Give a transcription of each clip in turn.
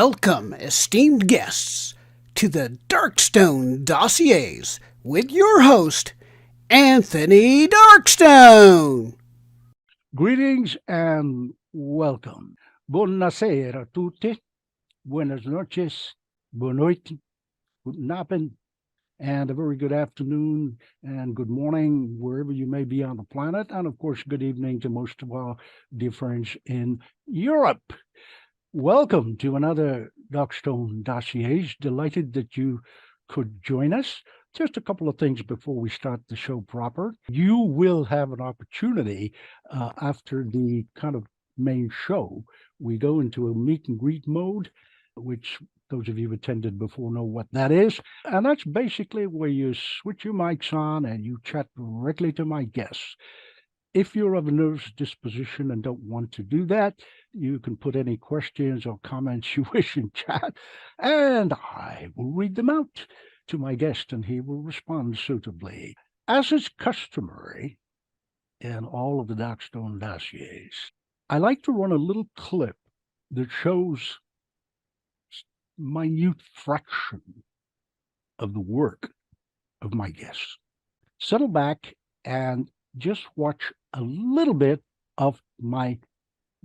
Welcome, esteemed guests, to the Darkstone Dossiers with your host, Anthony Darkstone. Greetings and welcome. Buonasera a tutti. Buenas noches. Buonanotte. Guten Abend. And a very good afternoon and good morning, wherever you may be on the planet. And of course, good evening to most of our dear friends in Europe. Welcome to another Darkstone Dossiers. Delighted that you could join us. Just a couple of things before we start the show proper. You will have an opportunity after the kind of main show. We go into a meet and greet mode, which those of you who attended before know what that is. And that's basically where you switch your mics on and you chat directly to my guests. If you're of a nervous disposition and don't want to do that, you can put any questions or comments you wish in chat, and I will read them out to my guest, and he will respond suitably. As is customary in all of the Darkstone dossiers, I like to run a little clip that shows minute fraction of the work of my guests. Settle back and just watch a little bit of my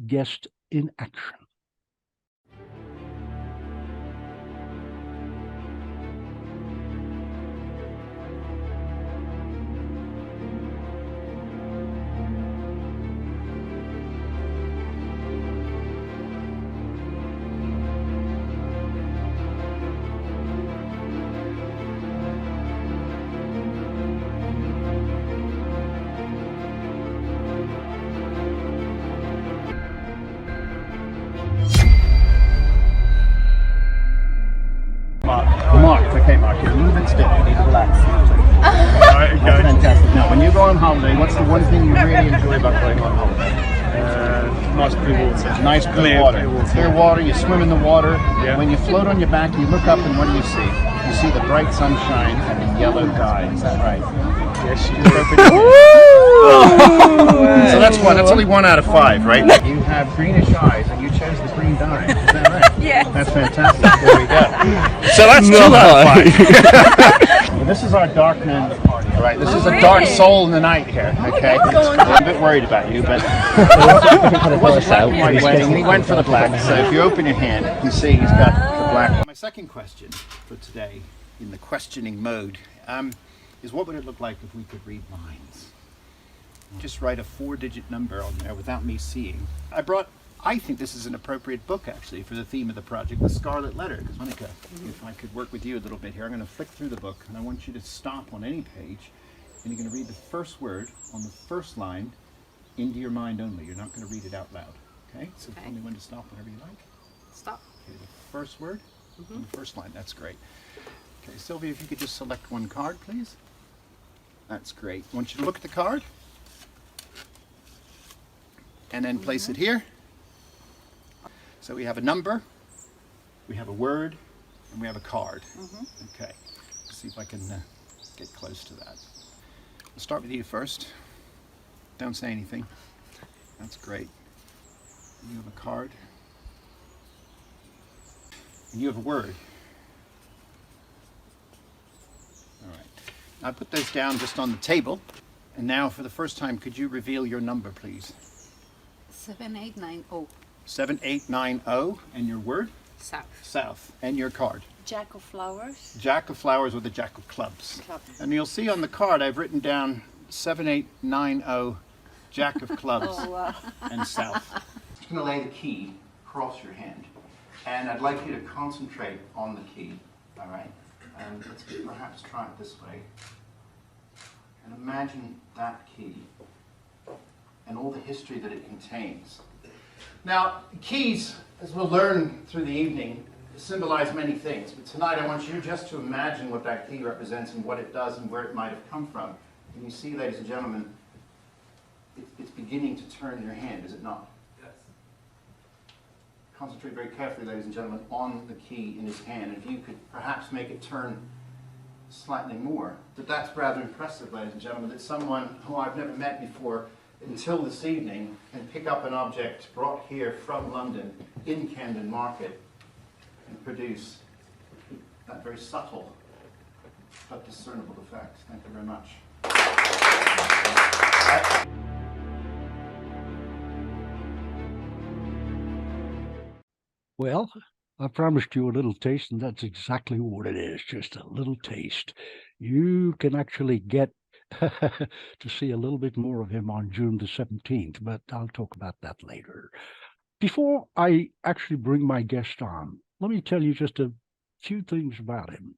guest in action. Mark, you're a little bit stiff. You need to relax. Alright, okay. That's fantastic. Now, when you go on holiday, what's the one thing you really enjoy about going on holiday? Nice clear water. Nice clear water. Clear water, you swim in the water. Yeah. When you float on your back, you look up and what do you see? You see the bright sunshine and the yellow sky. Is that right? Yes, you So that's what? That's only 1 out of 5, right? You have greenish eyes and you chose the green dye. Is that right? Yeah. That's fantastic. There we go. So that's 2 out of 5. Well, this is our Darkman. All right, this is a dark soul in the night here. Okay, I'm a bit worried about you, but it was a black and white wedding, and he went for the black. So if you open your hand, you can see he's got the black. My second question for today, in the questioning mode, is what would it look like if we could read minds? Just write a 4-digit number on there without me seeing. I think this is an appropriate book actually for the theme of the project, The Scarlet Letter, because Monica, if I could work with you a little bit here, I'm going to flick through the book and I want you to stop on any page and you're going to read the first word on the first line into your mind only. You're not going to read it out loud. Okay? So tell me when to stop whenever you like. Stop. Okay, the first word on the first line. That's great. Okay, Sylvia, if you could just select one card, please. That's great. I want you to look at the card and then place it here. So we have a number, we have a word, and we have a card. Okay, let's see if I can get close to that. I'll start with you first. Don't say anything. That's great. You have a card. And you have a word. All right. I put those down just on the table. And now for the first time, could you reveal your number, please? 7890. 7890, and your word? South. South. And your card? Jack of flowers. Jack of flowers with a jack of clubs. Clubs. And you'll see on the card I've written down 7890, jack of clubs, Oh, wow. and south. I'm just going to lay the key across your hand, and I'd like you to concentrate on the key, all right? And let's perhaps try it this way. And imagine that key and all the history that it contains. Now, keys, as we'll learn through the evening, symbolize many things. But tonight I want you just to imagine what that key represents and what it does and where it might have come from. And you see, ladies and gentlemen, it's beginning to turn your hand, is it not? Yes. Concentrate very carefully, ladies and gentlemen, on the key in his hand. If you could perhaps make it turn slightly more. But that's rather impressive, ladies and gentlemen, that someone who I've never met before until this evening can pick up an object brought here from London in Camden Market and produce that very subtle but discernible effect. Thank you very much. Well, I promised you a little taste, and that's exactly what it is, just a little taste. You can actually get to see a little bit more of him on June the 17th, but I'll talk about that later. Before I actually bring my guest on, let me tell you just a few things about him.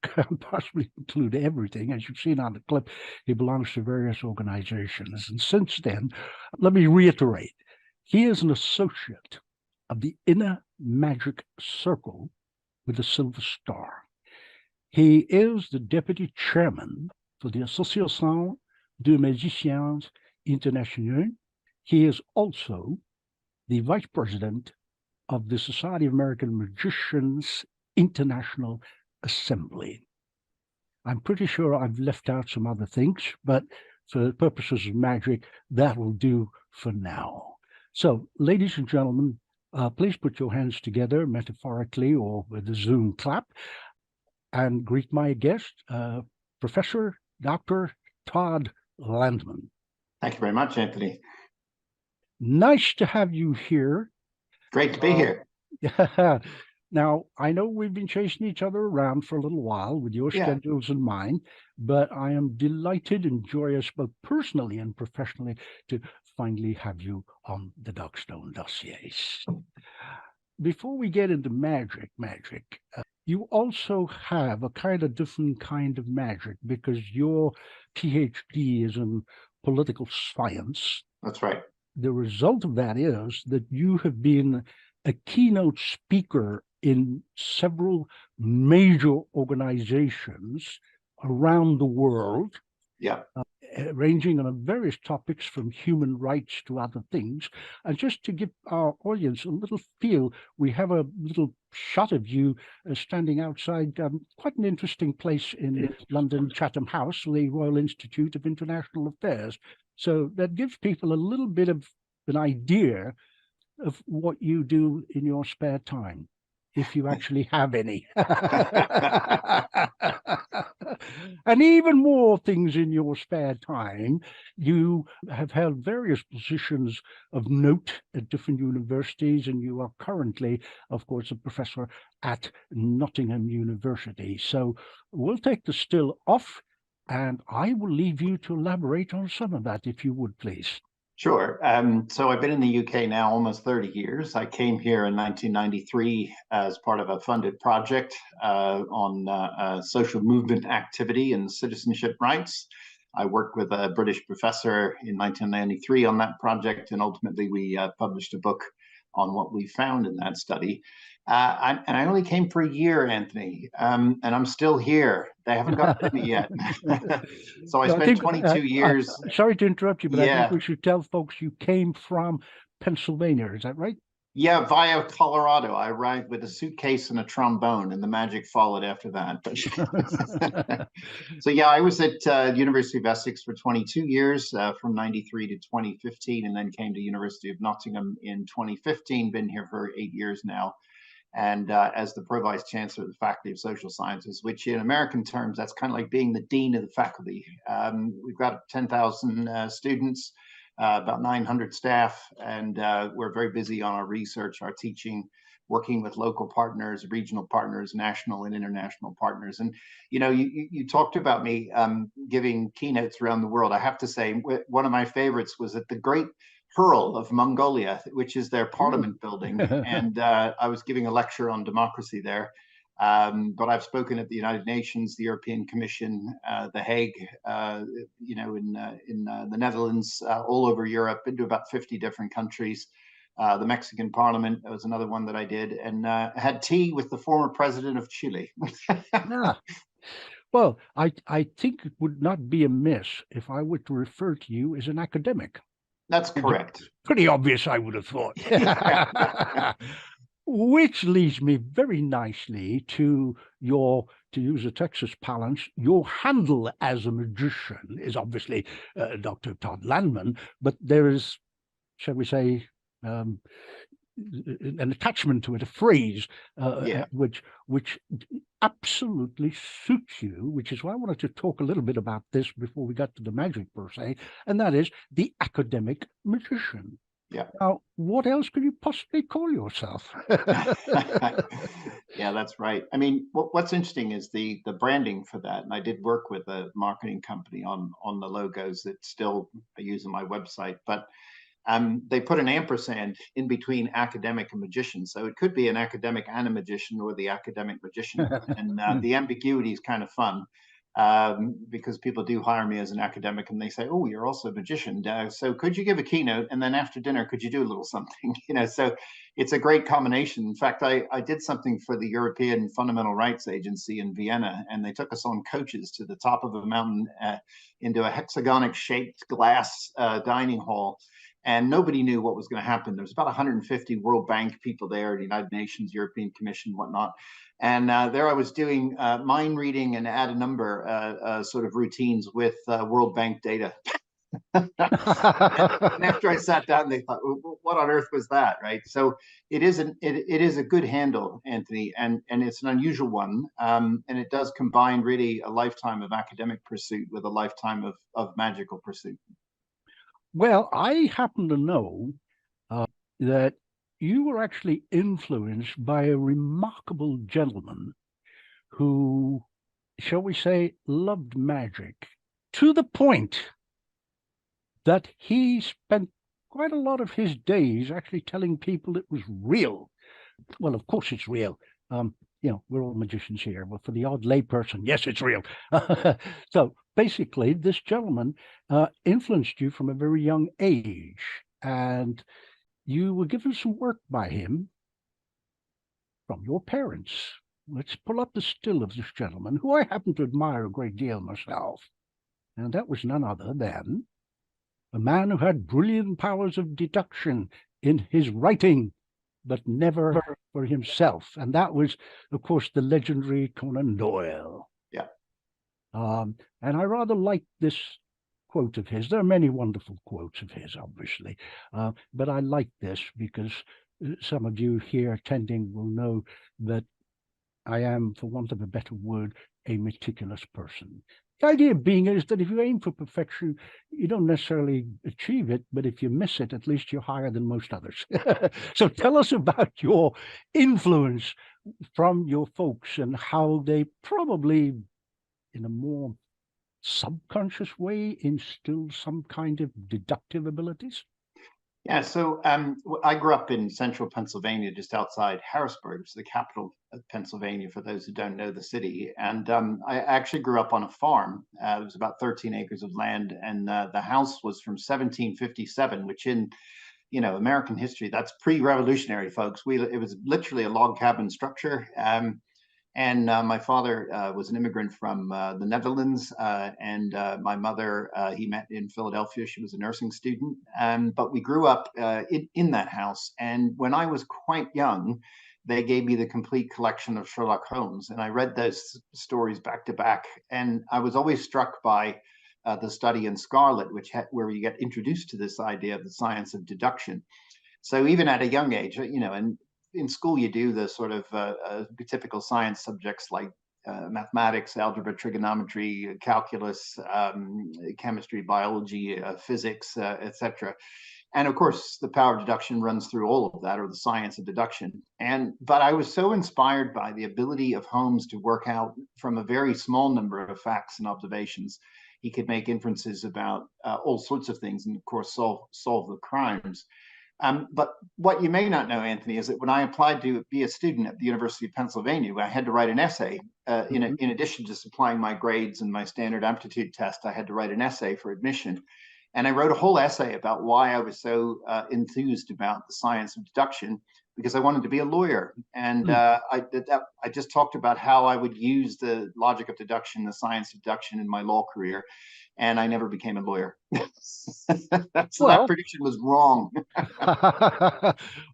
Can't possibly include everything. As you've seen on the clip, he belongs to various organizations. And since then, let me reiterate, he is an associate of the Inner Magic Circle with a silver star. He is the deputy chairman for the Association de Magiciens Internationaux. He is also the vice president of the Society of American Magicians International Assembly. I'm pretty sure I've left out some other things, but for the purposes of magic, that will do for now. So, ladies and gentlemen, please put your hands together, metaphorically or with a Zoom clap, and greet my guest, Professor Dr. Todd Landman. Thank you very much, Anthony. Nice to have you here. Great to be here. Yeah. Now, I know we've been chasing each other around for a little while with your schedules and mine, but I am delighted and joyous, both personally and professionally, to finally have you on the Darkstone dossiers. Before we get into magic, you also have a kind of different kind of magic because your PhD is in political science. That's right. The result of that is that you have been a keynote speaker in several major organizations around the world, ranging on various topics from human rights to other things. And just to give our audience a little feel, we have a little shot of you standing outside quite an interesting place in London, Chatham House, the Royal Institute of International Affairs. So that gives people a little bit of an idea of what you do in your spare time, if you actually have any. And even more things in your spare time. You have held various positions of note at different universities, and you are currently, of course, a professor at Nottingham University. So we'll take the still off, and I will leave you to elaborate on some of that, if you would, please. Sure. So I've been in the UK now almost 30 years. I came here in 1993 as part of a funded project on social movement activity and citizenship rights. I worked with a British professor in 1993 on that project, and ultimately we published a book on what we found in that study. And I only came for a year, Anthony, and I'm still here. They haven't got rid of me yet. So I spent 22 years. Sorry to interrupt you, but I think we should tell folks you came from Pennsylvania. Is that right? Yeah, via Colorado. I arrived with a suitcase and a trombone, and the magic followed after that. So yeah, I was at University of Essex for 22 years, from 93 to 2015, and then came to University of Nottingham in 2015. Been here for 8 years now. And as the Pro-Vice Chancellor of the Faculty of Social Sciences, which in American terms, that's kind of like being the Dean of the faculty. We've got 10,000 students, about 900 staff, and we're very busy on our research, our teaching, working with local partners, regional partners, national and international partners. And, you know, you talked about me giving keynotes around the world. I have to say, one of my favorites was at the Great Hurl of Mongolia, which is their parliament building. And I was giving a lecture on democracy there. But I've spoken at the United Nations, the European Commission, The Hague, you know, in the Netherlands, all over Europe, been to about 50 different countries. The Mexican Parliament was another one that I did, and had tea with the former president of Chile. Well, I think it would not be amiss if I were to refer to you as an academic. That's correct. Pretty obvious, I would have thought. Which leads me very nicely to your, to use a Texas parlance, your handle as a magician is obviously Dr. Todd Landman, but there is, shall we say, an attachment to it, a phrase, Yeah. which absolutely suits you, which is why I wanted to talk a little bit about this before we got to the magic per se, and that is the academic magician. Yeah. Now, what else could you possibly call yourself? Yeah, that's right. I mean, what's interesting is the branding for that. And I did work with a marketing company on the logos that still I use on my website. But they put an ampersand in between academic and magician. So it could be an academic and a magician, or the academic magician. And the ambiguity is kind of fun. Because people do hire me as an academic, and they say, "Oh, you're also a magician. So could you give a keynote, and then after dinner, could you do a little something?" So it's a great combination. In fact, I did something for the European Fundamental Rights Agency in Vienna, and they took us on coaches to the top of a mountain into a hexagonic-shaped glass dining hall. And nobody knew what was going to happen. There was about 150 World Bank people there, the United Nations, European Commission, whatnot. And there I was doing mind reading and add a number sort of routines with World Bank data. And after I sat down, they thought, "What on earth was that?" Right? So it is a good handle, Anthony, and it's an unusual one, and it does combine really a lifetime of academic pursuit with a lifetime of magical pursuit. Well, I happen to know that you were actually influenced by a remarkable gentleman who, shall we say, loved magic to the point that he spent quite a lot of his days actually telling people it was real. Well, of course it's real. We're all magicians here, but for the odd layperson, yes, it's real. So basically, this gentleman influenced you from a very young age, and you were given some work by him from your parents. Let's pull up the still of this gentleman, who I happen to admire a great deal myself. And that was none other than a man who had brilliant powers of deduction in his writing, but never for himself. And that was, of course, the legendary Conan Doyle. Yeah. And I rather like this quote of his. There are many wonderful quotes of his, obviously, but I like this because some of you here attending will know that I am, for want of a better word, a meticulous person. The idea being is that if you aim for perfection, you don't necessarily achieve it, but if you miss it, at least you're higher than most others. So tell us about your influence from your folks and how they probably, in a more subconscious way, instilled some kind of deductive abilities. Yeah, so I grew up in central Pennsylvania, just outside Harrisburg, which is the capital of Pennsylvania, for those who don't know the city. And I actually grew up on a farm. It was about 13 acres of land, and the house was from 1757, which in American history, that's pre-revolutionary, folks. It was literally a log cabin structure. And my father was an immigrant from the Netherlands, and my mother, he met in Philadelphia. She was a nursing student. But we grew up in that house. And when I was quite young, they gave me the complete collection of Sherlock Holmes. And I read those stories back to back. And I was always struck by the study in Scarlet, where you get introduced to this idea of the science of deduction. So even at a young age, and in school, you do the sort of typical science subjects like mathematics, algebra, trigonometry, calculus, chemistry, biology, physics, etc. And of course, the power of deduction runs through all of that, or the science of deduction. But I was so inspired by the ability of Holmes to work out from a very small number of facts and observations. He could make inferences about all sorts of things, and of course, solve the crimes. But what you may not know, Anthony, is that when I applied to be a student at the University of Pennsylvania, I had to write an essay. In addition to supplying my grades and my standard aptitude test, I had to write an essay for admission. And I wrote a whole essay about why I was so enthused about the science of deduction, because I wanted to be a lawyer. And I just talked about how I would use the logic of deduction, the science of deduction in my law career. And I never became a lawyer. So that prediction was wrong.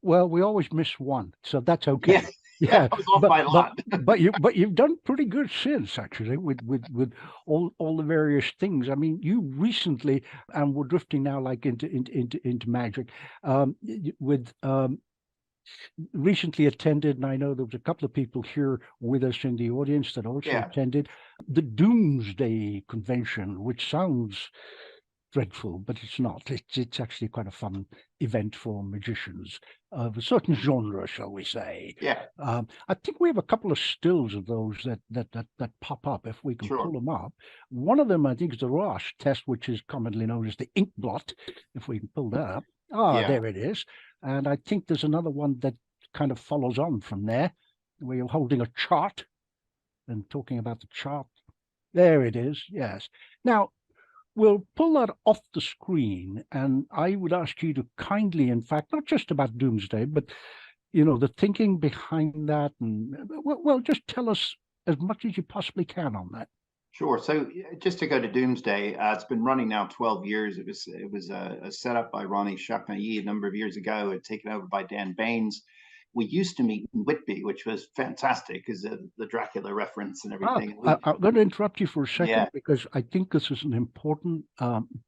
Well, we always miss one, so that's okay. Yeah, I was off by a lot. but you've done pretty good since, actually, with all the various things. I mean, you recently, and we're drifting now like into magic, with recently attended, and I know there was a couple of people here with us in the audience that also Yeah. attended the Doomsday Convention, which sounds dreadful, but it's not. It's actually quite a fun event for magicians of a certain genre, shall we say. Yeah. I think we have a couple of stills of those that pop up if we can Sure. pull them up. One of them, I think, is the Roche test, which is commonly known as the ink blot, if we can pull that up. Yeah. There it is. And I think there's another one that kind of follows on from there, where you're holding a chart and talking about the chart. There it is, yes. Now, we'll pull that off the screen, and I would ask you to kindly, in fact, not just about Doomsday, but, the thinking behind that, and, well, just tell us as much as you possibly can on that. Sure. So just to go to Doomsday, it's been running now 12 years. It was set up by Ronnie Chapmailly a number of years ago and taken over by Dan Baines. We used to meet in Whitby, which was fantastic because the Dracula reference and everything. I'm going to interrupt you for a second, Yeah. because I think this is an important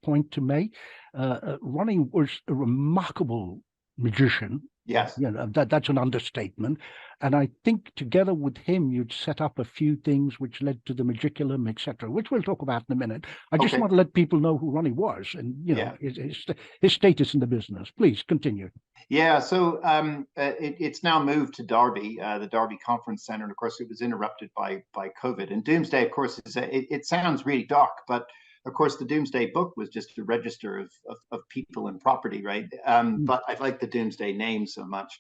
point to make. Ronnie was a remarkable magician. Yes. That's an understatement. And I think together with him, you'd set up a few things which led to the Magiculum, etc., which we'll talk about in a minute. I just want to let people know who Ronnie was and, his status in the business. Please continue. Yeah, so it's now moved to Derby, the Derby Conference Center. And of course, it was interrupted by COVID. And Doomsday, of course, it sounds really dark, but of course, the Doomsday book was just a register of people and property, right? But I like the Doomsday name so much.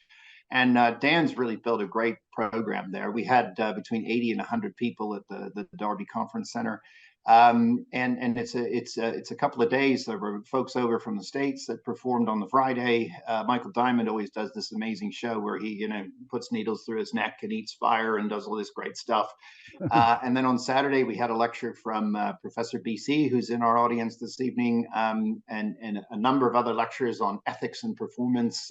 And Dan's really built a great program there. We had between 80 and 100 people at the Derby Conference Center. And it's a couple of days. There were folks over from the States that performed on the Friday. Michael Diamond always does this amazing show where he, puts needles through his neck and eats fire and does all this great stuff. And then on Saturday, we had a lecture from Professor BC, who's in our audience this evening, and a number of other lectures on ethics and performance.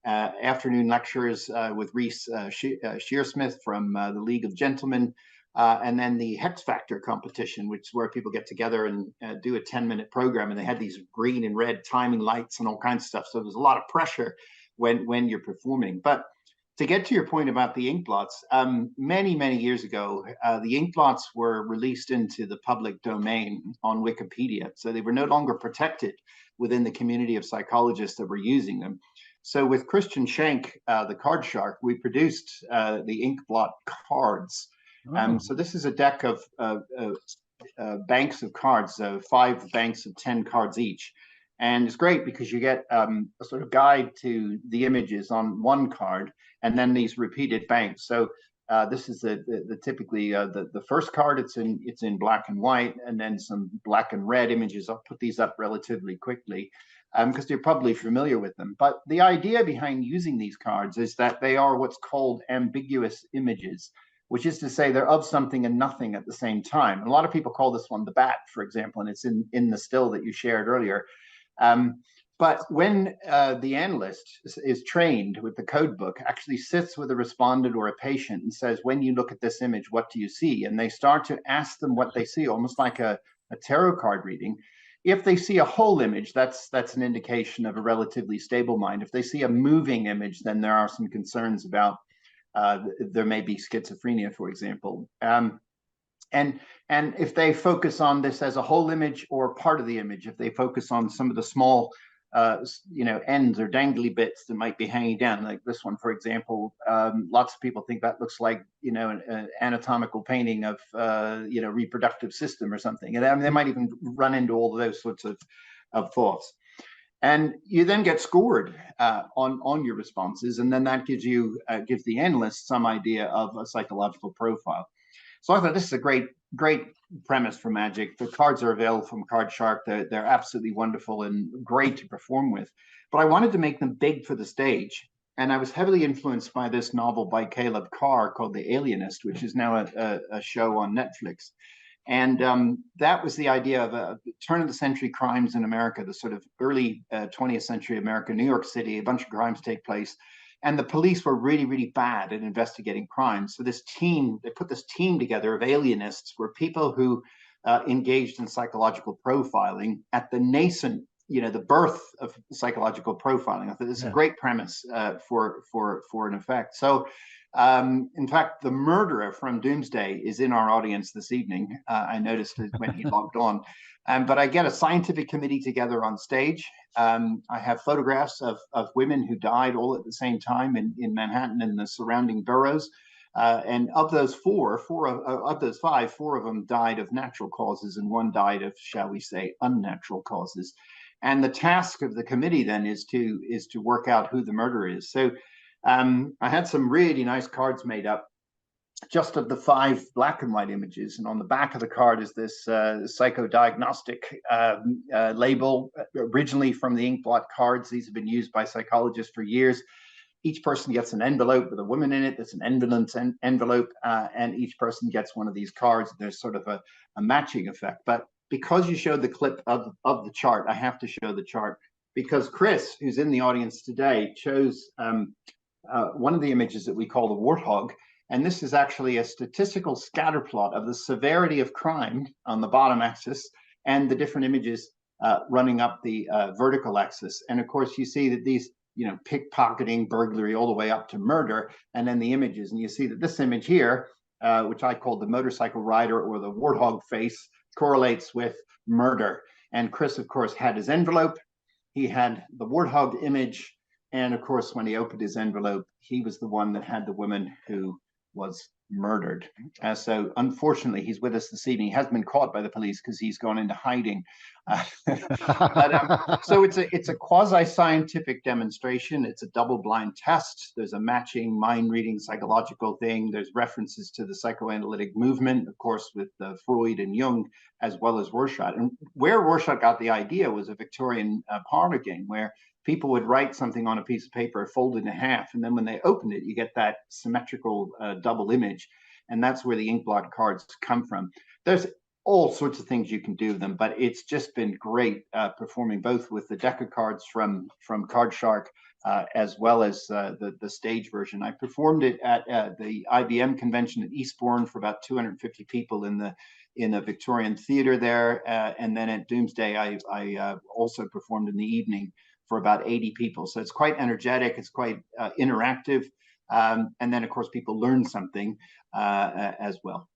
Afternoon lectures with Reese Shearsmith from the League of Gentlemen. And then the Hex Factor competition, which is where people get together and do a 10-minute program. And they had these green and red timing lights and all kinds of stuff. So there's a lot of pressure when you're performing. But to get to your point about the ink blots, many, many years ago, the ink blots were released into the public domain on Wikipedia. So they were no longer protected within the community of psychologists that were using them. So with Christian Schenk, the card shark, we produced the ink blot cards. So this is a deck of banks of cards, 5 banks of 10 cards each. And it's great because you get a sort of guide to the images on one card and then these repeated banks. So this is the typically the first card. It's in black and white, and then some black and red images. I'll put these up relatively quickly because you're probably familiar with them. But the idea behind using these cards is that they are what's called ambiguous images, which is to say they're of something and nothing at the same time. And a lot of people call this one the bat, for example, and it's in the still that you shared earlier. But when the analyst is trained with the code book, actually sits with a respondent or a patient and says, when you look at this image, what do you see? And they start to ask them what they see, almost like a tarot card reading. If they see a whole image, that's an indication of a relatively stable mind. If they see a moving image, then there are some concerns about there may be schizophrenia, for example. And if they focus on this as a whole image or part of the image, if they focus on some of the small, ends or dangly bits that might be hanging down, like this one, for example, lots of people think that looks like, an anatomical painting of, reproductive system or something. And they might even run into all of those sorts of thoughts. And you then get scored on your responses, and then that gives the analyst some idea of a psychological profile. So I thought this is a great premise for magic. The cards are available from Card Shark. They're absolutely wonderful and great to perform with. But I wanted to make them big for the stage. And I was heavily influenced by this novel by Caleb Carr called The Alienist, which is now a show on Netflix. And that was the idea of a turn of the century crimes in America, the sort of early 20th century America, New York City, a bunch of crimes take place. And the police were really, really bad at investigating crimes. So they put this team together of alienists, were people who engaged in psychological profiling at the nascent the birth of psychological profiling. I thought this is a great premise for an effect. So, in fact, the murderer from Doomsday is in our audience this evening. I noticed it when he logged on. But I get a scientific committee together on stage. I have photographs of women who died all at the same time in Manhattan and the surrounding boroughs. And of those four of those five, four of them died of natural causes and one died of, shall we say, unnatural causes. And the task of the committee then is to work out who the murderer is. So I had some really nice cards made up just of the 5 black and white images. And on the back of the card is this psychodiagnostic label, originally from the inkblot cards. These have been used by psychologists for years. Each person gets an envelope with a woman in it. That's an envelope, and each person gets one of these cards. There's sort of a matching effect. But because you showed the clip of the chart, I have to show the chart because Chris, who's in the audience today, chose one of the images that we call the warthog. And this is actually a statistical scatter plot of the severity of crime on the bottom axis and the different images running up the vertical axis. And of course, you see that these, pickpocketing, burglary, all the way up to murder, and then the images. And you see that this image here, which I call the motorcycle rider or the warthog face, correlates with murder. And Chris, of course, had his envelope. He had the warthog image. And of course, when he opened his envelope, he was the one that had the woman who was murdered. So unfortunately, he's with us this evening. He hasn't been caught by the police because he's gone into hiding. So it's a quasi-scientific demonstration. It's a double-blind test. There's a matching mind-reading psychological thing. There's references to the psychoanalytic movement, of course, with Freud and Jung, as well as Rorschach. And where Rorschach got the idea was a Victorian parlor game where people would write something on a piece of paper, fold it in half, and then when they open it, you get that symmetrical double image. And that's where the inkblot cards come from. There's all sorts of things you can do with them, but it's just been great performing both with the deck of cards from Card Shark as well as the stage version. I performed it at the IBM convention at Eastbourne for about 250 people in the Victorian theater there. And then at Doomsday, I also performed in the evening for about 80 people. So it's quite energetic, it's quite interactive. And then of course people learn something as well.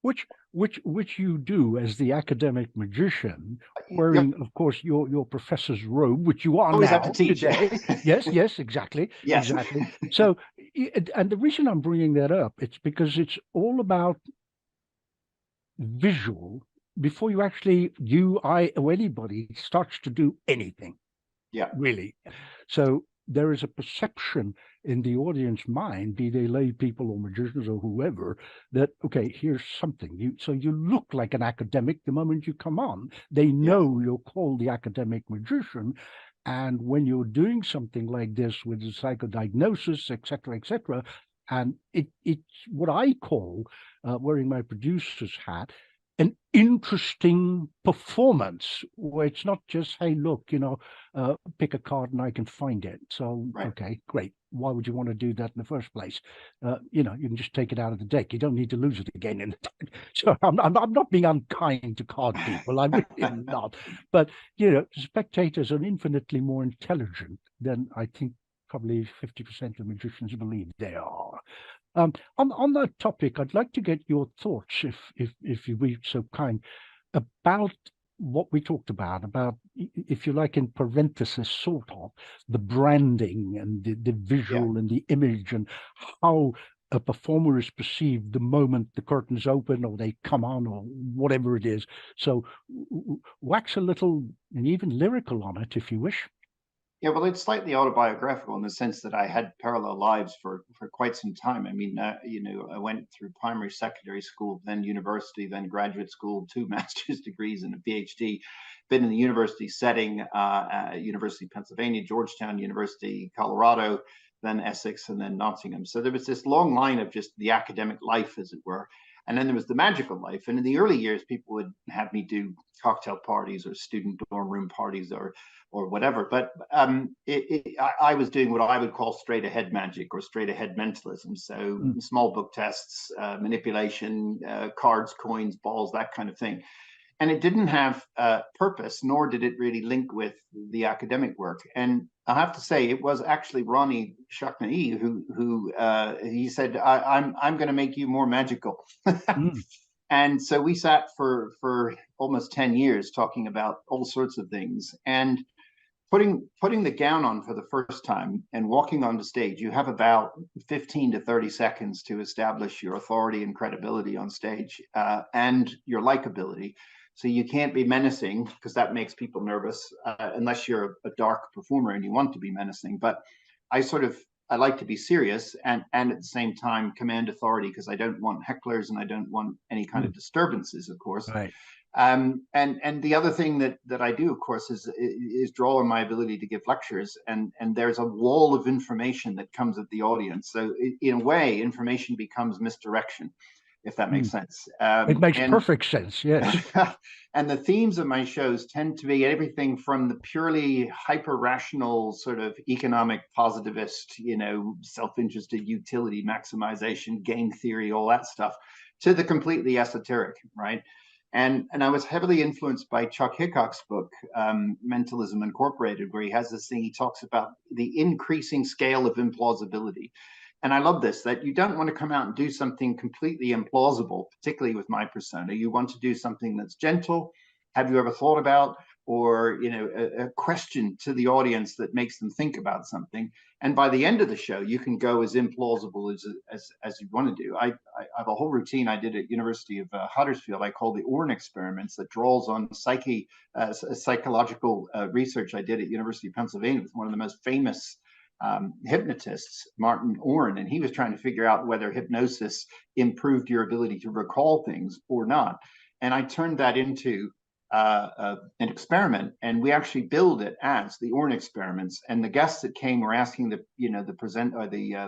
Which you do as the academic magician, wearing, of course, your professor's robe, which you are always now have to teach. Today. Yes, exactly. Yes. Exactly. So, and the reason I'm bringing that up, it's because it's all about visual before you actually, I, or anybody starts to do anything. Yeah. Really. So there is a perception in the audience mind, be they lay people or magicians or whoever, that, okay, here's something. So you look like an academic the moment you come on. They know you're called the academic magician. And when you're doing something like this with the psychodiagnosis, et cetera, and it's what I call, wearing my producer's hat, an interesting performance where it's not just, hey, look, pick a card and I can find it. So, Okay, great. Why would you want to do that in the first place? You can just take it out of the deck. You don't need to lose it again in the time. So I'm not being unkind to card people. I really am not. But, spectators are infinitely more intelligent than I think probably 50% of magicians believe they are. On that topic, I'd like to get your thoughts, if you be so kind, about what we talked about, if you like, in parenthesis, sort of, the branding and the visual and the image and how a performer is perceived the moment the curtains open or they come on or whatever it is. So wax a little and even lyrical on it, if you wish. Yeah, well, it's slightly autobiographical in the sense that I had parallel lives for quite some time. I mean, I went through primary, secondary school, then university, then graduate school, 2 master's degrees and a PhD. Been in the university setting, University of Pennsylvania, Georgetown University, Colorado, then Essex, and then Nottingham. So there was this long line of just the academic life, as it were. And then there was the magical life. And in the early years, people would have me do cocktail parties or student dorm room parties or whatever. But I was doing what I would call straight ahead magic or straight ahead mentalism. So small book tests, manipulation, cards, coins, balls, that kind of thing. and it didn't have purpose, nor did it really link with the academic work. And I have to say, it was actually Ronnie Chaknai who he said, I'm going to make you more magical. And so we sat for almost 10 years talking about all sorts of things. And putting the gown on for the first time and walking on the stage, you have about 15 to 30 seconds to establish your authority and credibility on stage, and your likability. So you can't be menacing, because that makes people nervous, unless you're a dark performer and you want to be menacing. But I like to be serious and at the same time command authority, because I don't want hecklers and I don't want any kind of disturbances, of course. Right. And the other thing that I do, of course, is draw on my ability to give lectures, and there's a wall of information that comes at the audience. So in a way, information becomes misdirection, if that makes sense. It makes perfect sense, yes. And the themes of my shows tend to be everything from the purely hyper-rational sort of economic positivist, self-interested utility maximization, game theory, all that stuff, to the completely esoteric, right? And I was heavily influenced by Chuck Hickok's book, Mentalism Incorporated, where he has this thing, he talks about the increasing scale of implausibility. And I love this, that you don't want to come out and do something completely implausible, particularly with my persona. You want to do something that's gentle. Have you ever thought about, or a question to the audience that makes them think about something? And by the end of the show, you can go as implausible as you want to do. I have a whole routine I did at University of Huddersfield. I call the Orne experiments, that draws on psychological research I did at University of Pennsylvania with one of the most famous hypnotists, Martin Orne, and he was trying to figure out whether hypnosis improved your ability to recall things or not. And I turned that into an experiment, and we actually billed it as the Orne experiments. And the guests that came were asking the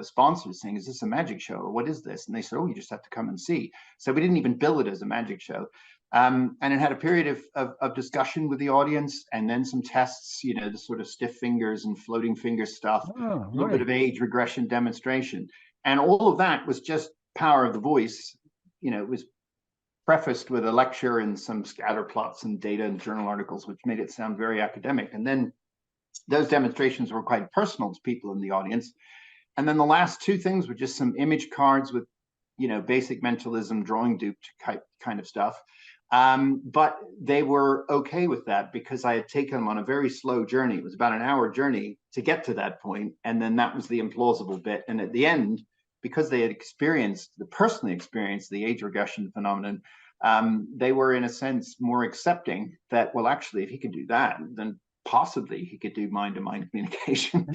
sponsors, saying, "Is this a magic show, or what is this?" And they said, "Oh, you just have to come and see." So we didn't even bill it as a magic show. And it had a period of discussion with the audience, and then some tests, the sort of stiff fingers and floating finger stuff, a little bit of age regression demonstration. And all of that was just power of the voice. It was prefaced with a lecture and some scatter plots and data and journal articles, which made it sound very academic. And then those demonstrations were quite personal to people in the audience. And then the last two things were just some image cards with, basic mentalism, drawing duped kind of stuff. But they were okay with that, because I had taken them on a very slow journey. It was about an hour journey to get to that point. And then that was the implausible bit. And at the end, because they had personally experienced the age regression phenomenon, they were in a sense more accepting that, well, actually, if he could do that, then possibly he could do mind-to-mind communication.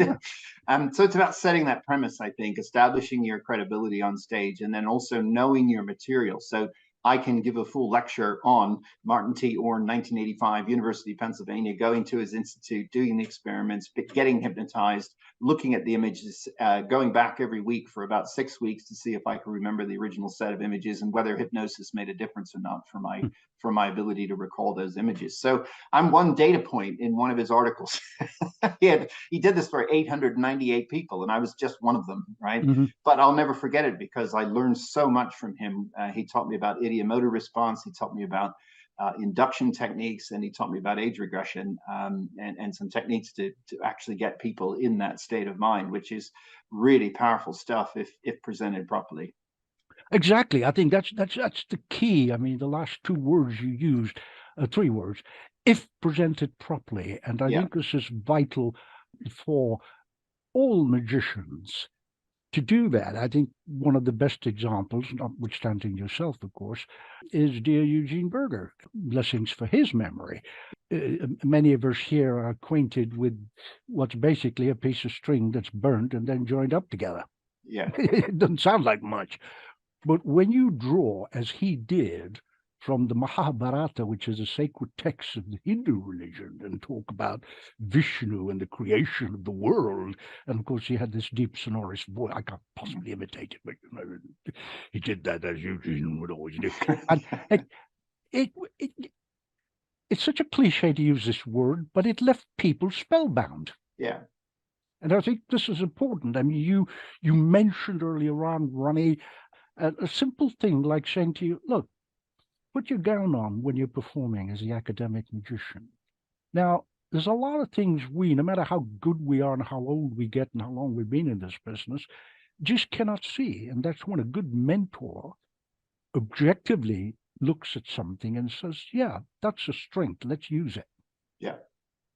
So it's about setting that premise, I think, establishing your credibility on stage, and then also knowing your material. So I can give a full lecture on Martin T. Orne, 1985, University of Pennsylvania, going to his institute, doing the experiments, getting hypnotized, looking at the images, going back every week for about 6 weeks to see if I could remember the original set of images and whether hypnosis made a difference or not for my ability to recall those images. So I'm one data point in one of his articles. He did this for 898 people, and I was just one of them, right? But I'll never forget it, because I learned so much from him. He taught me about idiomotor response. He taught me about induction techniques, and he taught me about age regression, and some techniques to actually get people in that state of mind, which is really powerful stuff if presented properly. Exactly. I think that's the key. I mean, the last two words you used, three words, if presented properly. And I think this is vital for all magicians to do that. I think one of the best examples, notwithstanding yourself, of course, is dear Eugene Berger. Blessings for his memory. Many of us here are acquainted with what's basically a piece of string that's burnt and then joined up together. Yeah. It doesn't sound like much. But when you draw, as he did, from the Mahabharata, which is a sacred text of the Hindu religion, and talk about Vishnu and the creation of the world. And of course, he had this deep, sonorous voice. I can't possibly imitate it, but he did that as Eugene would always do. And it's such a cliche to use this word, but it left people spellbound. Yeah. And I think this is important. I mean, you mentioned earlier on, Ronnie, a simple thing like saying to you, look, put your gown on when you're performing as the academic magician. Now, there's a lot of things no matter how good we are and how old we get and how long we've been in this business, just cannot see. And that's when a good mentor objectively looks at something and says, yeah, that's a strength. Let's use it. Yeah.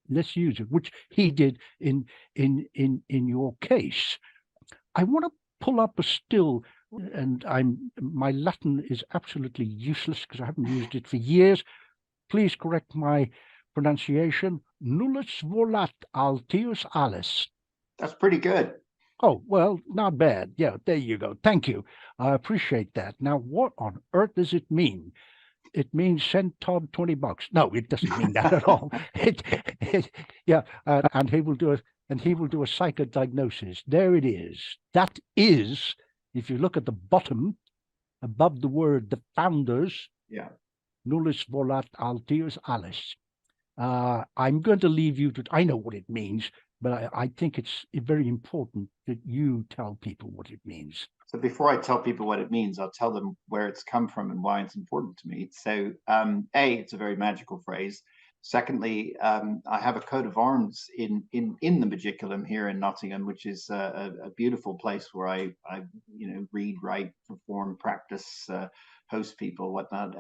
Let's use it, which he did in your case. I want to pull up a still, and my Latin is absolutely useless because I haven't used it for years. Please correct my pronunciation. Nullus volat altius alis. That's pretty good. Oh, well, not bad. Yeah, there you go. Thank you. I appreciate that. Now, what on earth does it mean? It means send Todd $20. No, it doesn't mean that at all. Yeah, and he will do a psychodiagnosis. There it is. That is, if you look at the bottom, above the word "the founders," yeah, nullus volat altius alis. I'm going to leave you to. I know what it means, but I think it's very important that you tell people what it means. So before I tell people what it means, I'll tell them where it's come from and why it's important to me. So, it's a very magical phrase. Secondly, I have a coat of arms in the Magiculum here in Nottingham, which is a beautiful place where I read, write, perform, practice, host people, whatnot.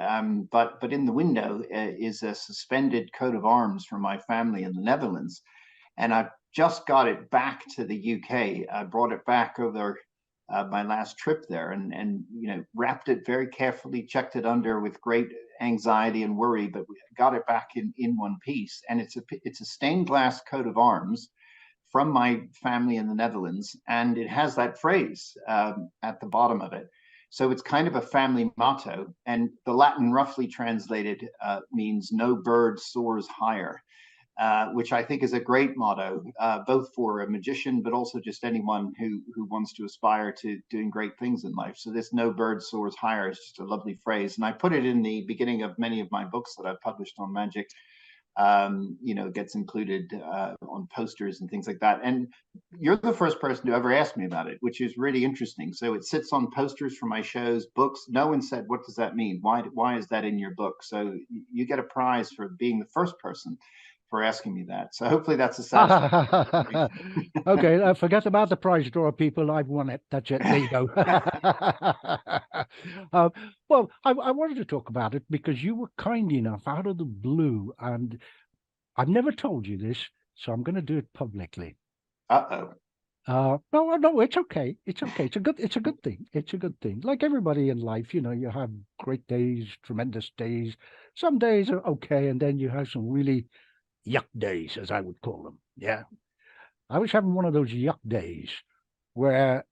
But in the window is a suspended coat of arms from my family in the Netherlands, and I've just got it back to the UK. I brought it back over my last trip there, and wrapped it very carefully, checked it under with great anxiety and worry, but we got it back in one piece. And it's a stained glass coat of arms from my family in the Netherlands, and it has that phrase at the bottom of it. So it's kind of a family motto, and the Latin roughly translated means "no bird soars higher." Which I think is a great motto, both for a magician, but also just anyone who wants to aspire to doing great things in life. So this "no bird soars higher" is just a lovely phrase. And I put it in the beginning of many of my books that I've published on magic. Gets included on posters and things like that. And you're the first person to ever ask me about it, which is really interesting. So it sits on posters for my shows, books. No one said, what does that mean? Why is that in your book? So you get a prize for being the first person for asking me that. So hopefully that's a satisfaction. Okay, forget about the prize draw, people. I've won it. That's it. There you go. Well, I wanted to talk about it because you were kind enough out of the blue, and I've never told you this, so I'm going to do it publicly. Uh-oh. No, it's okay. It's okay. It's a good thing. It's a good thing. Like everybody in life, you have great days, tremendous days. Some days are okay, and then you have some really yuck days, as I would call them. Yeah. I was having one of those yuck days where,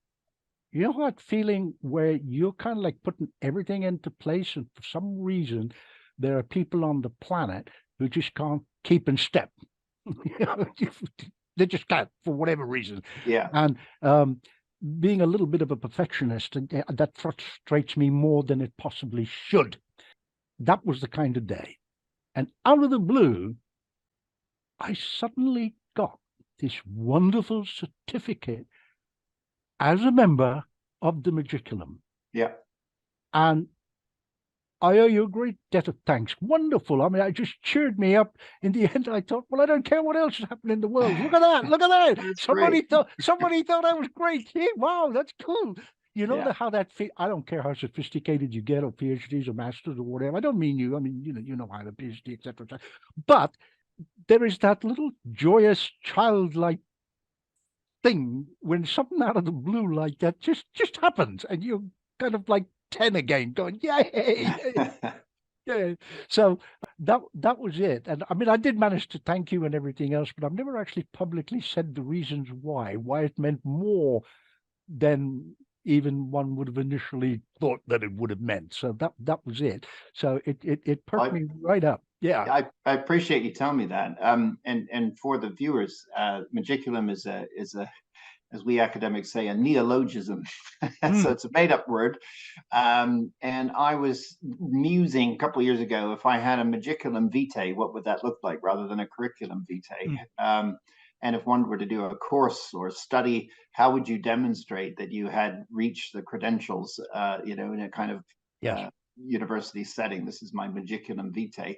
you know that feeling where you're kind of like putting everything into place, and for some reason, there are people on the planet who just can't keep in step. They just can't, for whatever reason. Yeah. And being a little bit of a perfectionist, that frustrates me more than it possibly should. That was the kind of day. And out of the blue, I suddenly got this wonderful certificate as a member of the Magiculum. Yeah. And I owe you a great debt of thanks. Wonderful. I mean, it just cheered me up. In the end, I thought, well, I don't care what else is happening in the world. Look at that. Look at that. Somebody thought I was great. Hey, wow, that's cool. You know how that I don't care how sophisticated you get, or PhDs or masters or whatever. I don't mean you. I mean, you know, I have a PhD, etc. But there is that little joyous, childlike thing when something out of the blue like that just happens, and you're kind of like 10 again, going, yay! Yeah. So that was it. And I mean, I did manage to thank you and everything else, but I've never actually publicly said the reasons why it meant more than even one would have initially thought that it would have meant. So that was it. So it perked me right up. Yeah. I appreciate you telling me that. And for the viewers, Magiculum is a, as we academics say, a neologism. So it's a made-up word. And I was musing a couple of years ago, if I had a Magiculum vitae, what would that look like rather than a curriculum vitae? And if one were to do a course or study, how would you demonstrate that you had reached the credentials, in a kind of university setting. This is my Magiculum Vitae.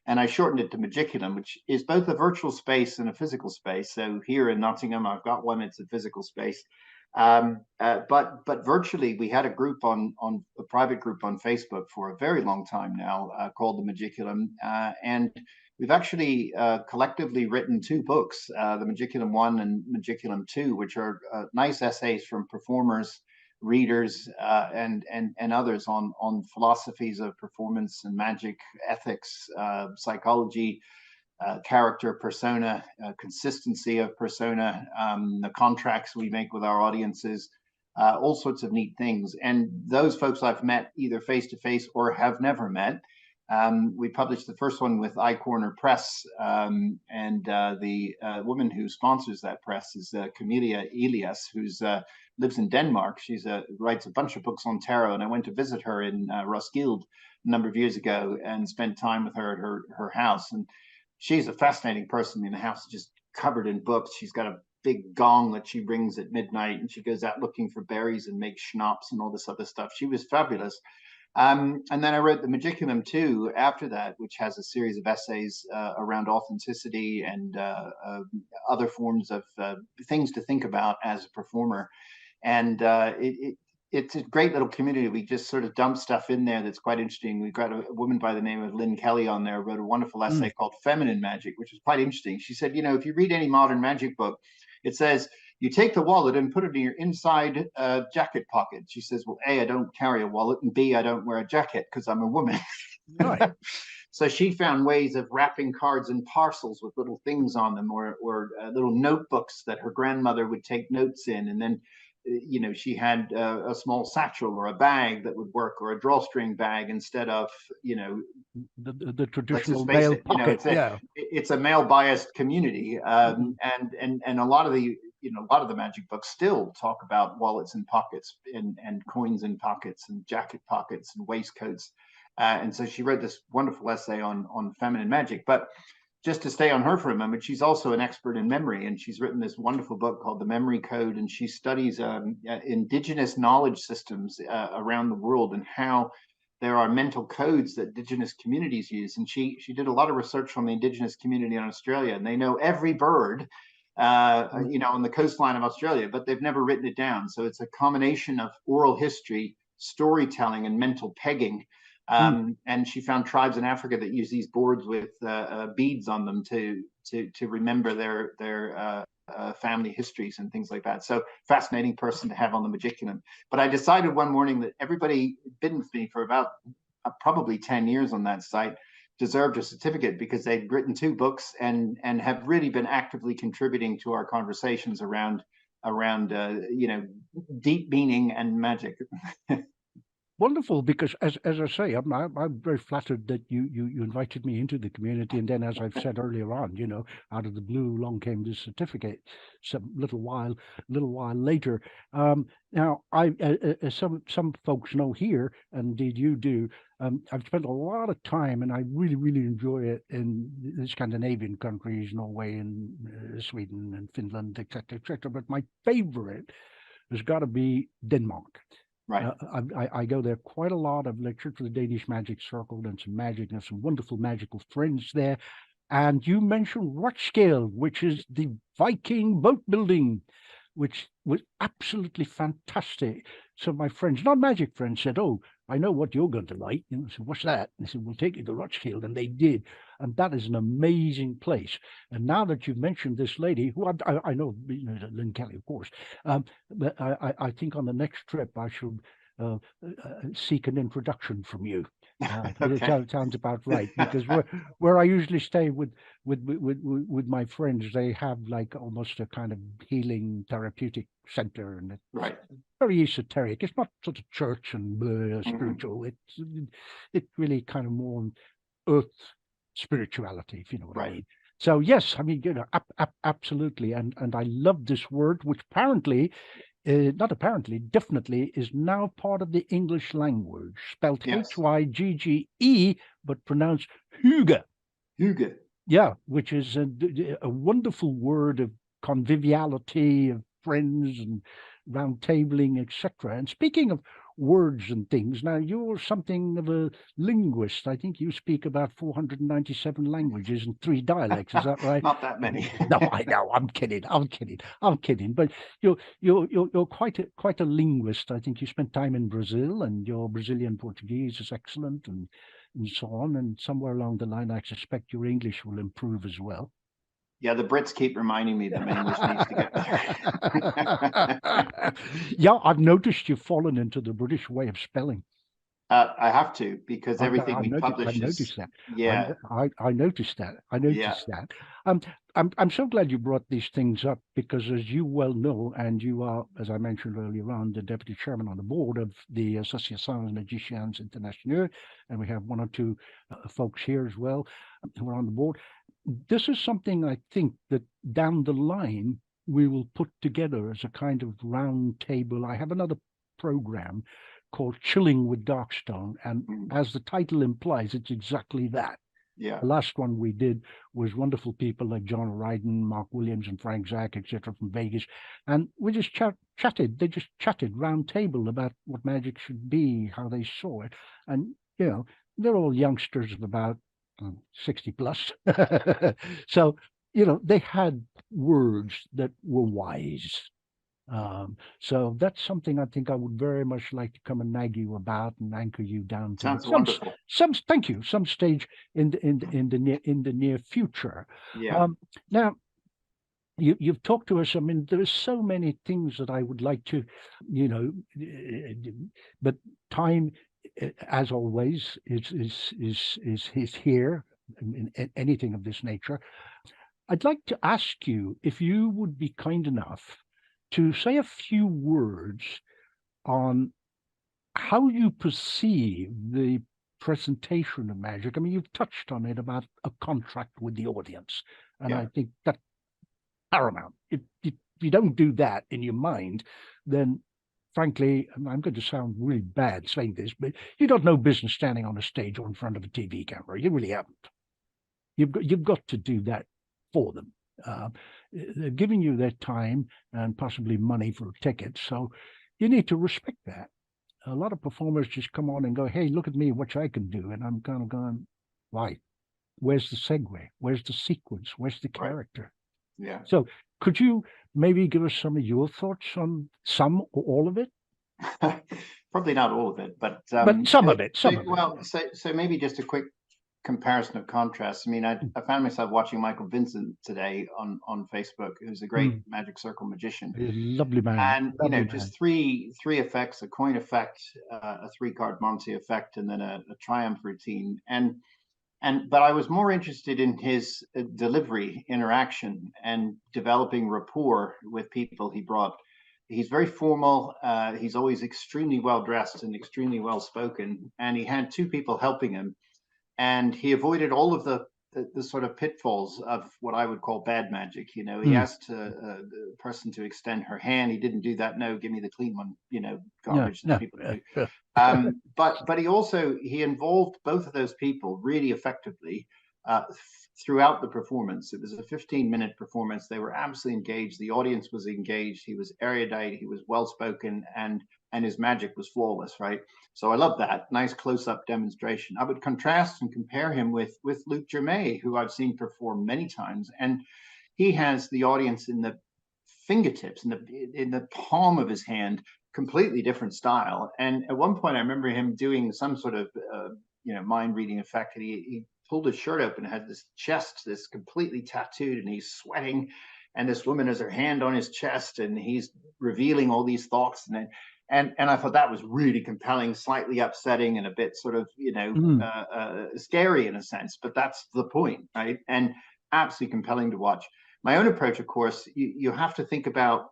And I shortened it to Magiculum, which is both a virtual space and a physical space. So here in Nottingham, I've got one, it's a physical space. But virtually, we had a group on a private group on Facebook for a very long time now called the Magiculum. And we've actually collectively written 2 books, the Magiculum 1 and Magiculum 2, which are nice essays from performers, readers, and others on philosophies of performance and magic, ethics, psychology, character, persona, consistency of persona, the contracts we make with our audiences, all sorts of neat things. And those folks I've met either face to face or have never met. We published the first one with iCorner Press, and the woman who sponsors that press is Camelia Elias, who's lives in Denmark. She's writes a bunch of books on tarot, and I went to visit her in Roskilde a number of years ago and spent time with her at her house. And she's a fascinating person. I mean, the house is just covered in books. She's got a big gong that she rings at midnight, and she goes out looking for berries and makes schnapps and all this other stuff. She was fabulous. And then I wrote the Magiculum 2 after that, which has a series of essays around authenticity and other forms of things to think about as a performer. And it's a great little community. We just sort of dump stuff in there that's quite interesting. We've got a woman by the name of Lynn Kelly on there, wrote a wonderful essay called Feminine Magic, which is quite interesting. She said, if you read any modern magic book, it says, you take the wallet and put it in your inside jacket pocket. She says, well, A, I don't carry a wallet, and B, I don't wear a jacket because I'm a woman. Right. So she found ways of wrapping cards in parcels with little things on them, or little notebooks that her grandmother would take notes in. And then, she had a small satchel or a bag that would work, or a drawstring bag instead of, the traditional male pocket. It's a male biased community. And a lot of the, a lot of the magic books still talk about wallets and pockets and coins in pockets and jacket pockets and waistcoats. And so she wrote this wonderful essay on feminine magic. But just to stay on her for a moment, she's also an expert in memory, and she's written this wonderful book called The Memory Code, and she studies indigenous knowledge systems around the world and how there are mental codes that indigenous communities use. And she did a lot of research on the indigenous community in Australia, and they know every bird on the coastline of Australia, but they've never written it down. So it's a combination of oral history, storytelling, and mental pegging. And she found tribes in Africa that use these boards with beads on them to remember their family histories and things like that. So fascinating person to have on the Magiculum. But I decided one morning that everybody been with me for about probably 10 years on that site deserved a certificate, because they'd written 2 books and have really been actively contributing to our conversations around deep meaning and magic. Wonderful, because as I say, I'm very flattered that you invited me into the community, and then, as I've said earlier on, out of the blue, along came this certificate some little while later. Now, some folks know here, and indeed you do. I've spent a lot of time, and I really, really enjoy it in the Scandinavian countries, Norway and Sweden and Finland, etc., etc. But my favorite has got to be Denmark. Right. I go there quite a lot. I've lectured for the Danish Magic Circle, done some magic, and have some wonderful magical friends there. And you mentioned Roskilde, which is the Viking boat building, which was absolutely fantastic. So my friends, not magic friends, said, "Oh, I know what you're going to like." I said, "What's that?" And they said, "We'll take you to Roskilde," and they did. And that is an amazing place. And now that you've mentioned this lady, who I know, Lynn Kelly, of course, but I think on the next trip I should seek an introduction from you. Okay. It sounds about right, because where I usually stay with my friends, they have like almost a kind of healing therapeutic center, and it's Right. very esoteric. It's not sort of church and spiritual. It's really kind of more earth spirituality, if you know what I mean. So yes, I mean, absolutely, and I love this word, which definitely is now part of the English language, spelled Hygge, but pronounced hygge. Hygge. Yeah, which is a wonderful word of conviviality, of friends and round tabling, etc. And speaking of words and things. Now, you're something of a linguist. I think you speak about 497 languages and 3 dialects. Is that right? Not that many. No, I know. I'm kidding. But you're quite a linguist. I think you spent time in Brazil, and your Brazilian Portuguese is excellent, and so on. And somewhere along the line, I suspect your English will improve as well. Yeah, the Brits keep reminding me that my English needs to get better. Yeah, I've noticed you've fallen into the British way of spelling. I have to, because everything we publish I is. noticed that. Yeah. I noticed that. I noticed that. I'm so glad you brought these things up, because as you well know, and you are, as I mentioned earlier on, the deputy chairman on the board of the Association des Magiciens Internationaux, and we have 1 or 2 folks here as well who are on the board. This is something I think that down the line we will put together as a kind of round table. I have another program called Chilling with Darkstone, and as the title implies, it's exactly that. Yeah. The last one we did was wonderful people like John Ryden, Mark Williams, and Frank Zach, etc., from Vegas, and we just chatted. They just chatted round table about what magic should be, how they saw it, and they're all youngsters of about 60 plus. So they had words that were wise. So that's something I think I would very much like to come and nag you about and anchor you down to. Sounds wonderful. Thank you. Some stage in the near future. Yeah. Now, you've talked to us. I mean, there are so many things that I would like to, but time, as always, is here in anything of this nature. I'd like to ask you if you would be kind enough to say a few words on how you perceive the presentation of magic. I mean, you've touched on it about a contract with the audience, and I think that's paramount. If you don't do that in your mind, then frankly, I'm going to sound really bad saying this, but you got no business standing on a stage or in front of a TV camera. You really haven't. You've got to do that for them. They're giving you their time and possibly money for a ticket, so you need to respect that. A lot of performers just come on and go, "Hey, look at me, what I can do," and I'm kind of going, "Why? Where's the segue? Where's the sequence? Where's the character?" Right. Yeah. So could you maybe give us some of your thoughts on some or all of it? Probably not all of it, but some of it. Well, so maybe just a quick comparison of contrasts. I mean, I found myself watching Michael Vincent today on Facebook, who's a great Magic Circle magician. He's a lovely man. And just three effects: a coin effect, a 3-card Monty effect, and then a triumph routine. But I was more interested in his delivery, interaction, and developing rapport with people he brought. He's very formal. He's always extremely well dressed and extremely well spoken. And he had 2 people helping him, and he avoided all of the sort of pitfalls of what I would call bad magic. He asked the person to extend her hand. He didn't do that. No, give me the clean one. Garbage that people do. But he involved both of those people really effectively throughout the performance. It was a 15-minute performance. They were absolutely engaged. The audience was engaged. He was erudite. He was well-spoken, and his magic was flawless, right? So I love that. Nice close-up demonstration. I would contrast and compare him with Luc Germain, who I've seen perform many times. And he has the audience in the fingertips, in the palm of his hand, completely different style. And at one point, I remember him doing some sort of, mind-reading effect. And he pulled his shirt open and had this chest, this completely tattooed, and he's sweating. And this woman has her hand on his chest, and he's revealing all these thoughts. And I thought that was really compelling, slightly upsetting, and a bit sort of, scary in a sense. But that's the point, right? And absolutely compelling to watch. My own approach, of course, you have to think about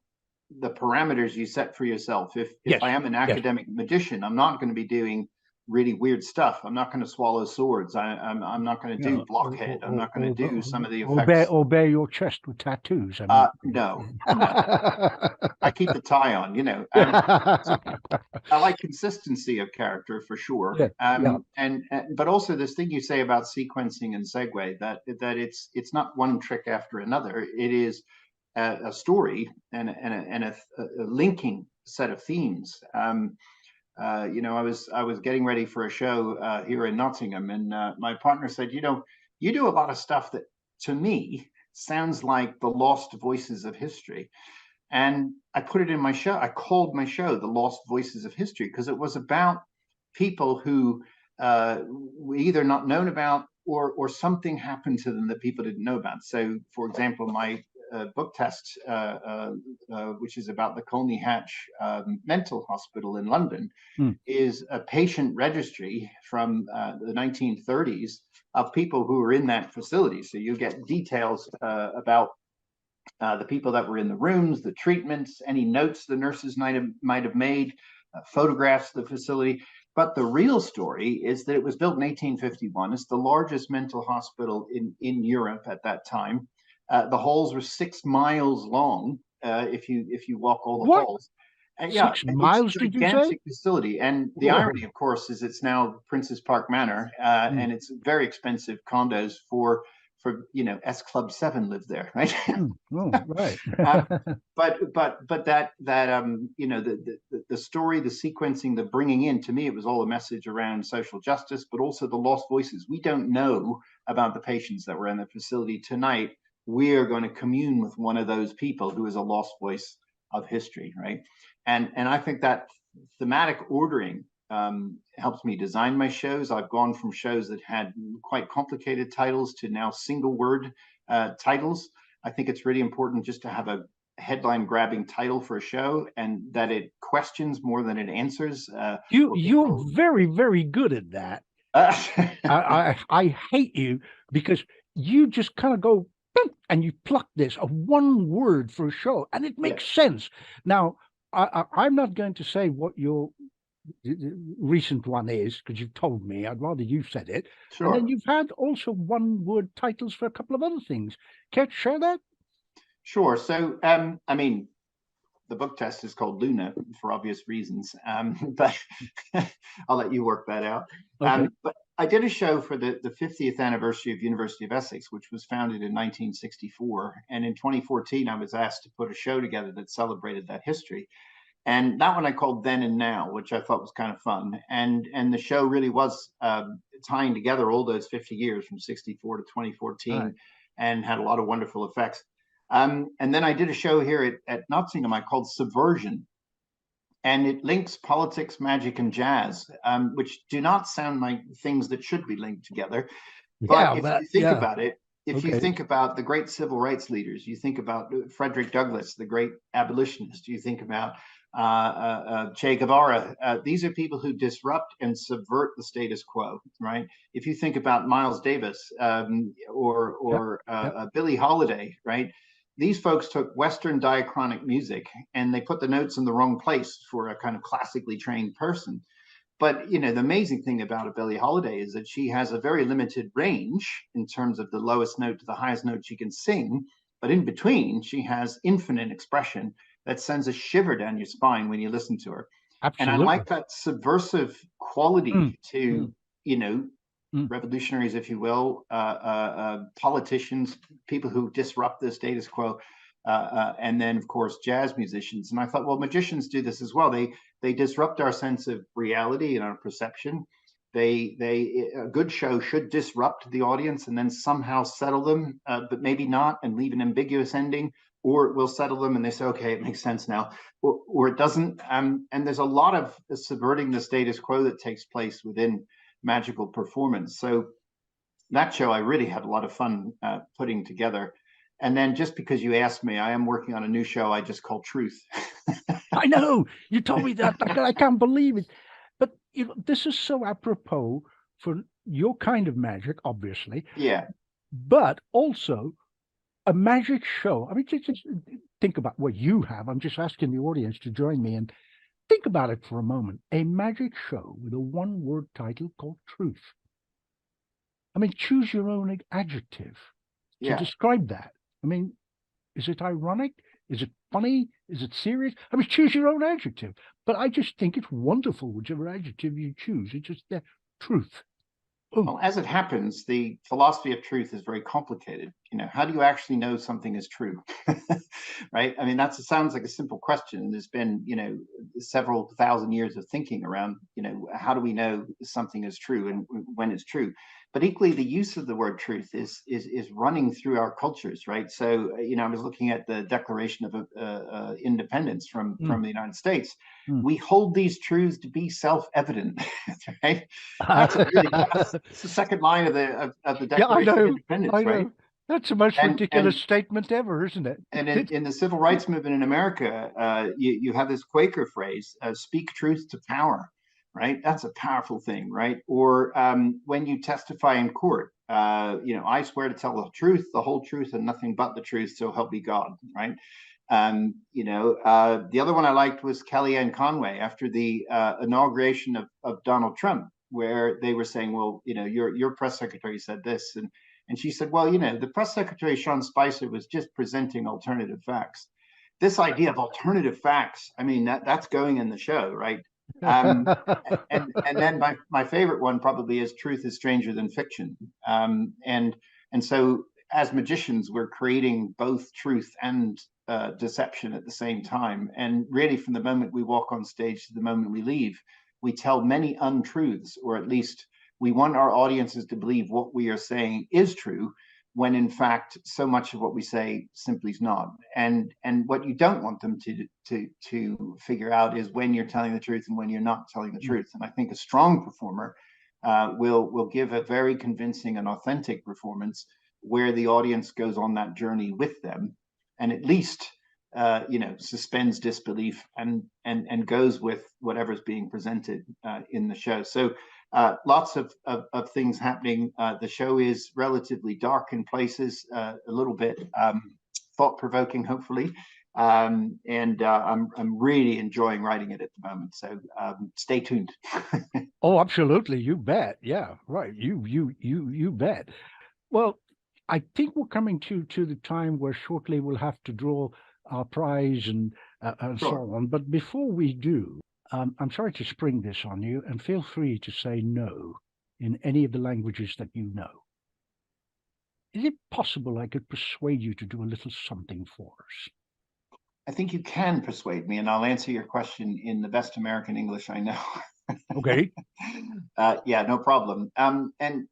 the parameters you set for yourself. If I am an academic magician, I'm not going to be doing really weird stuff. I'm not going to swallow swords. I'm not going to do blockhead. I'm not going to do some of the effects. Or bare your chest with tattoos. No. I keep the tie on, I like consistency of character for sure. But also this thing you say about sequencing and segue, that it's not one trick after another. It is a story and a linking set of themes. I was getting ready for a show here in Nottingham, and my partner said, you do a lot of stuff that to me sounds like the lost voices of history. And I put it in my show. I called my show The Lost Voices of History because it was about people who were either not known about or something happened to them that people didn't know about. So, for example, my book test, which is about the Colney Hatch Mental Hospital in London, is a patient registry from the 1930s of people who were in that facility. So you get details about the people that were in the rooms, the treatments, any notes the nurses might have made, photographs of the facility. But the real story is that it was built in 1851. It's the largest mental hospital in Europe at that time. The halls were 6 miles long if you walk all the halls. And 6 miles, it's a did you say? gigantic facility. And the irony, of course, is it's now Prince's Park Manor, and it's very expensive condos for S Club 7 live there, right? Right. But that the story, the sequencing, the bringing in, to me, it was all a message around social justice, but also the lost voices. We don't know about the patients that were in the facility tonight. We are going to commune with one of those people who is a lost voice of history, right? And I think that thematic ordering helps me design my shows. I've gone from shows that had quite complicated titles to now single word titles. I think it's really important just to have a headline grabbing title for a show and that it questions more than it answers. You're very, very good at that. I hate you because you just kind of go and you pluck this a one word for a show and it makes sense. Now, I'm not going to say what your recent one is because you've told me. I'd rather you said it. Sure. And then you've had also one word titles for a couple of other things. Care to share that? Sure. So, the book test is called Luna for obvious reasons, but I'll let you work that out. Okay. But I did a show for the 50th anniversary of University of Essex, which was founded in 1964. And in 2014, I was asked to put a show together that celebrated that history. And that one I called Then and Now, which I thought was kind of fun. And the show really was tying together all those 50 years from 64 to 2014 and had a lot of wonderful effects. And then I did a show here at Nottingham I called Subversion. And it links politics, magic, and jazz, which do not sound like things that should be linked together. But if you think about it, you think about the great civil rights leaders, you think about Frederick Douglass, the great abolitionist, you think about Che Guevara. These are people who disrupt and subvert the status quo, right? If you think about Miles Davis or Billie Holiday, right? These folks took Western diachronic music and they put the notes in the wrong place for a kind of classically trained person. But, the amazing thing about a Billie Holiday is that she has a very limited range in terms of the lowest note to the highest note she can sing. But in between, she has infinite expression that sends a shiver down your spine when you listen to her. Absolutely. And I like that subversive quality to, revolutionaries, if you will, politicians, people who disrupt the status quo, and then, of course, jazz musicians. And I thought, well, magicians do this as well. They disrupt our sense of reality and our perception. A good show should disrupt the audience and then somehow settle them, but maybe not, and leave an ambiguous ending, or it will settle them and they say, okay, it makes sense now, or it doesn't. And there's a lot of subverting the status quo that takes place within magical performance. So that show I really had a lot of fun putting together. And then just because you asked me, I am working on a new show I just call Truth. I know, you told me that. I can't believe it. But this is so apropos for your kind of magic, obviously. Yeah. But also a magic show. I mean, just think about what you have. I'm just asking the audience to join me and think about it for a moment. A magic show with a one-word title called Truth. I mean, choose your own adjective to describe that. I mean, is it ironic? Is it funny? Is it serious? I mean, choose your own adjective. But I just think it's wonderful, whichever adjective you choose. It's just the truth. Well, as it happens, the philosophy of truth is very complicated. How do you actually know something is true? Right? I mean, that sounds like a simple question. There's been, several thousand years of thinking around, how do we know something is true and when it's true? But equally, the use of the word truth is running through our cultures, right? So, I was looking at the Declaration of Independence from the United States. We hold these truths to be self-evident, right? That's the second line of the Declaration of Independence, right? That's the most ridiculous statement ever, isn't it? And in the civil rights movement in America, you have this Quaker phrase, speak truth to power, right? That's a powerful thing, right? Or when you testify in court, I swear to tell the truth, the whole truth, and nothing but the truth, so help me God, right? The other one I liked was Kellyanne Conway after the inauguration of Donald Trump, where they were saying, well, your press secretary said this, and she said, well, the press secretary, Sean Spicer, was just presenting alternative facts. This idea of alternative facts, I mean, that's going in the show, right? And then my favorite one probably is truth is stranger than fiction. And so as magicians, we're creating both truth and deception at the same time. And really, from the moment we walk on stage to the moment we leave, we tell many untruths, or at least we want our audiences to believe what we are saying is true, when in fact so much of what we say simply is not. And what you don't want them to figure out is when you're telling the truth and when you're not telling the truth. And I think a strong performer will give a very convincing and authentic performance where the audience goes on that journey with them, and at least suspends disbelief and goes with whatever's being presented in the show. So lots of things happening. The show is relatively dark in places, a little bit thought-provoking, hopefully. I'm really enjoying writing it at the moment. So stay tuned. Oh, absolutely. You bet. Yeah, right. You bet. Well, I think we're coming to the time where shortly we'll have to draw our prize and so on. But before we do, I'm sorry to spring this on you, and feel free to say no in any of the languages that you know. Is it possible I could persuade you to do a little something for us? I think you can persuade me, and I'll answer your question in the best American English I know. Okay. Yeah, no problem. And I'm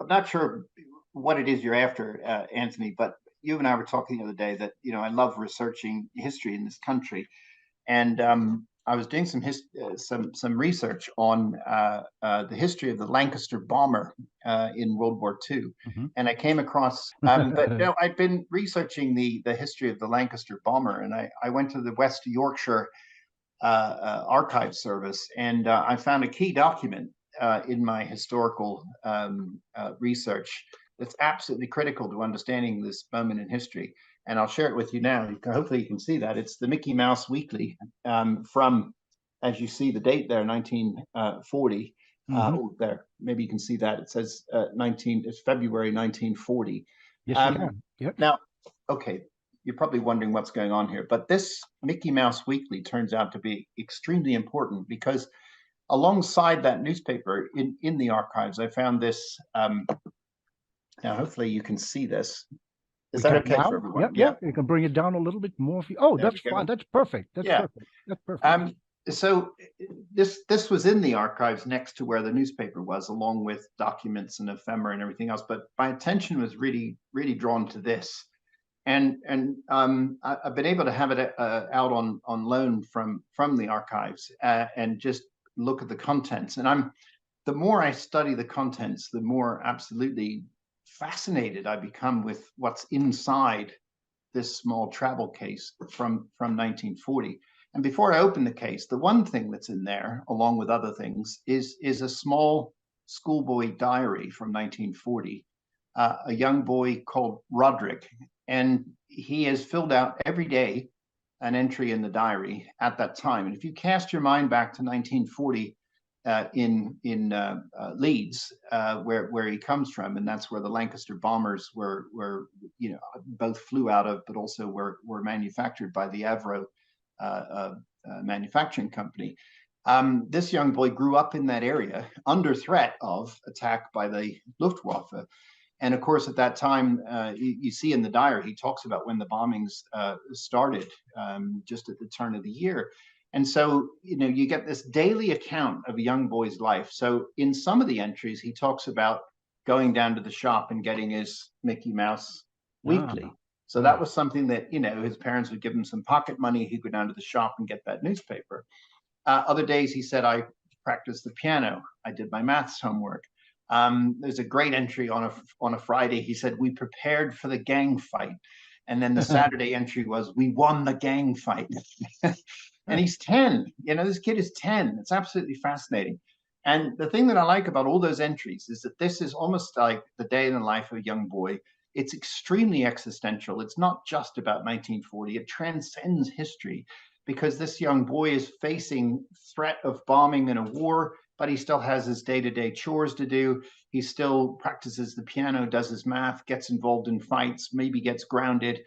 not sure what it is you're after, Anthony, but you and I were talking the other day that I love researching history in this country, and I was doing some research on the history of the Lancaster bomber in World War II, and I came across. But I've been researching the history of the Lancaster bomber, and I went to the West Yorkshire Archive Service, and I found a key document in my historical research that's absolutely critical to understanding this moment in history. And I'll share it with you now. Hopefully you can see that. It's the Mickey Mouse Weekly from, as you see the date there, 1940. There, maybe you can see that. It says it's February 1940. Yes, you can. Yep. Now, okay, you're probably wondering what's going on here, but this Mickey Mouse Weekly turns out to be extremely important because alongside that newspaper in the archives, I found this. Now, hopefully you can see this. Is that okay for everyone? Yeah. You can bring it down a little bit more. That's fine. That's perfect. That's perfect. So this was in the archives next to where the newspaper was, along with documents and ephemera and everything else. But my attention was really, really drawn to this, and I've been able to have it out on loan from the archives and just look at the contents. And the more I study the contents, the more absolutely fascinated I become with what's inside this small travel case from 1940. And before I open the case, the one thing that's in there, along with other things, is a small schoolboy diary from 1940, a young boy called Roderick. And he has filled out every day an entry in the diary at that time. And if you cast your mind back to 1940, in Leeds, where he comes from, and that's where the Lancaster bombers were both flew out of, but also were manufactured by the Avro manufacturing company. This young boy grew up in that area under threat of attack by the Luftwaffe. And of course, at that time, you see in the diary, he talks about when the bombings started just at the turn of the year. And so, you get this daily account of a young boy's life. So in some of the entries, he talks about going down to the shop and getting his Mickey Mouse weekly. So that was something that, his parents would give him some pocket money. He'd go down to the shop and get that newspaper. Other days, he said, I practiced the piano. I did my maths homework. There's a great entry on a Friday. He said, we prepared for the gang fight. And then the Saturday entry was, we won the gang fight. And he's 10. This kid is 10. It's absolutely fascinating. And the thing that I like about all those entries is that this is almost like the day in the life of a young boy. It's extremely existential. It's not just about 1940. It transcends history, because this young boy is facing threat of bombing in a war, but he still has his day-to-day chores to do. He still practices the piano, does his math, gets involved in fights, maybe gets grounded.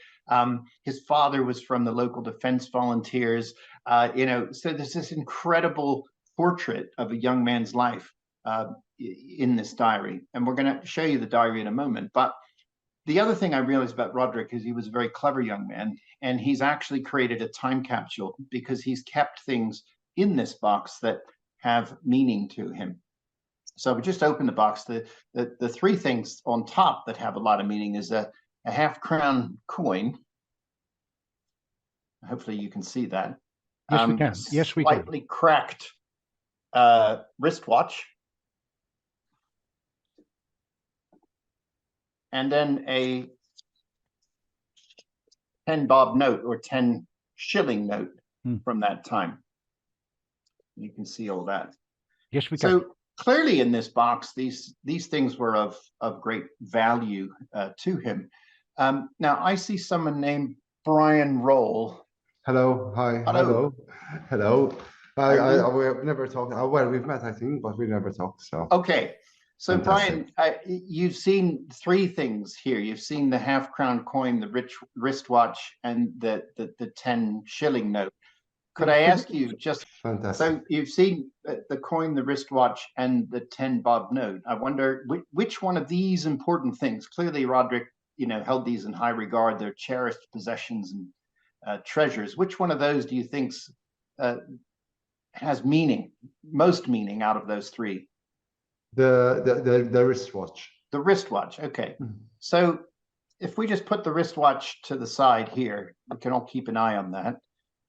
His father was from the local defense volunteers. So there's this incredible portrait of a young man's life in this diary. And we're going to show you the diary in a moment. But the other thing I realized about Roderick is he was a very clever young man, and he's actually created a time capsule because he's kept things in this box that have meaning to him. So we just open the box. The three things on top that have a lot of meaning is a half-crown coin. Hopefully you can see that. Yes, we can. Yes, we can. Slightly cracked wristwatch. And then a 10 bob note or 10 shilling note from that time. You can see all that. Yes, we can. So clearly in this box, these things were of great value to him. Now I see someone named Brian Roll. Hello, hi, hello. We've never talked. Well, we've met, I think, but we never talked. So okay. So fantastic. Brian, you've seen three things here. You've seen the half-crown coin, the wristwatch, and the 10 shilling note. Could I ask you just, fantastic. So you've seen the coin, the wristwatch, and the 10 bob note. I wonder which one of these important things, clearly Roderick, held these in high regard. They're cherished possessions and treasures. Which one of those do you think has most meaning out of those three? The wristwatch. The wristwatch. Okay. So if we just put the wristwatch to the side here, we can all keep an eye on that.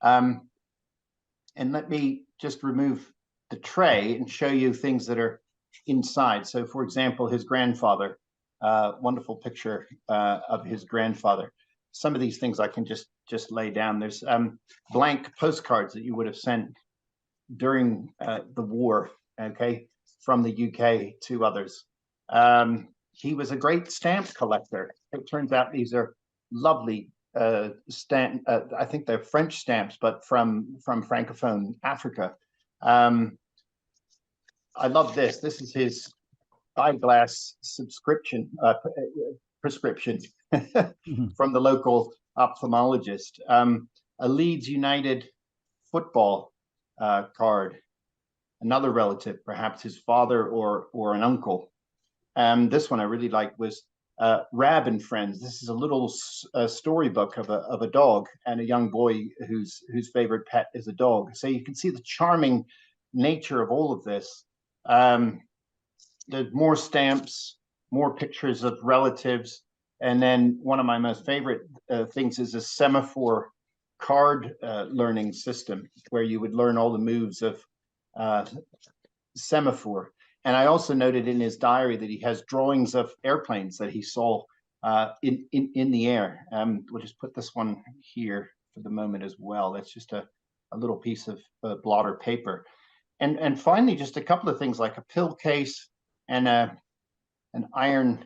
And let me just remove the tray and show you things that are inside. So for example, his grandfather, wonderful picture of his grandfather. Some of these things I can just lay down. There's blank postcards that you would have sent during the war, okay, from the UK to others. He was a great stamp collector. It turns out these are lovely stamp. I think they're French stamps, but from Francophone Africa. I love this. This is his eyeglass prescription from the local ophthalmologist. A Leeds United football card. Another relative, perhaps his father or an uncle. This one I really liked was Rab and Friends. This is a little storybook of a dog and a young boy whose favorite pet is a dog. So you can see the charming nature of all of this. There's more stamps, more pictures of relatives, and then one of my most favorite things is a semaphore card learning system where you would learn all the moves of semaphore. And I also noted in his diary that he has drawings of airplanes that he saw in the air. We'll just put this one here for the moment as well. That's just a little piece of blotter paper. And finally, just a couple of things like a pill case and an iron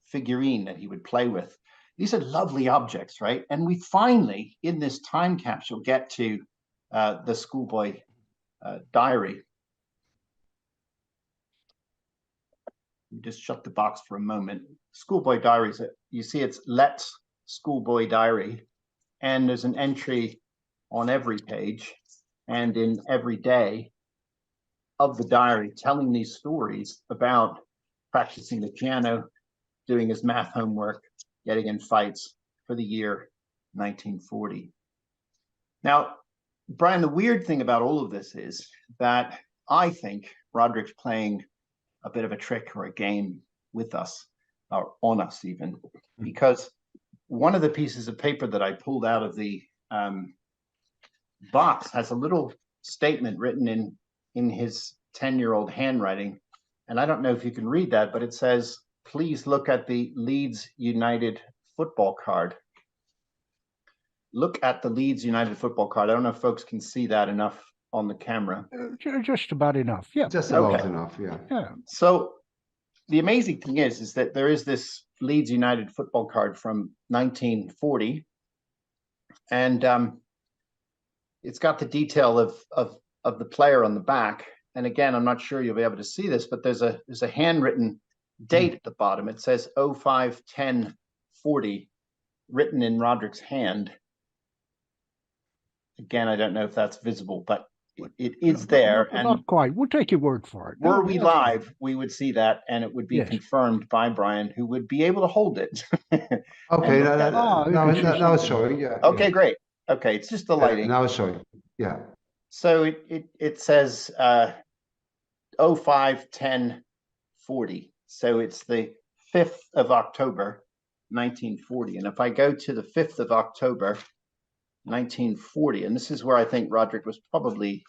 figurine that he would play with. These are lovely objects, right? And we finally, in this time capsule, get to the schoolboy diary. Just shut the box for a moment. Schoolboy diaries, you see it's Let's Schoolboy Diary, and there's an entry on every page and in every day of the diary, telling these stories about practicing the piano, doing his math homework, getting in fights for the year 1940. Now, Brian, the weird thing about all of this is that I think Roderick's playing a bit of a trick or a game with us, or on us even, because one of the pieces of paper that I pulled out of the box has a little statement written in his 10-year-old handwriting. And I don't know if you can read that, but it says, "Please look at the Leeds United football card." Look at the Leeds United football card. I don't know if folks can see that enough on the camera. Just about enough. Yeah. Just about Okay. enough, yeah. Yeah. So the amazing thing is that there is this Leeds United football card from 1940, and it's got the detail of the player on the back. And again, I'm not sure you'll be able to see this, but there's a handwritten date at the bottom. It says 05/10/40, written in Roderick's hand. Again, I don't know if that's visible, but it is there. And not quite. We'll take your word for it. were we live, we would see that, and it would be Yes. confirmed by Brian, who would be able to hold it. Okay, look at it. now it's showing, yeah. Okay, yeah. great. Okay, it's just the Yeah, lighting. now it's showing, yeah. So it says 05/10/40. So it's the 5th of October, 1940. And if I go to the 5th of October, 1940, and this is where I think Roderick was probably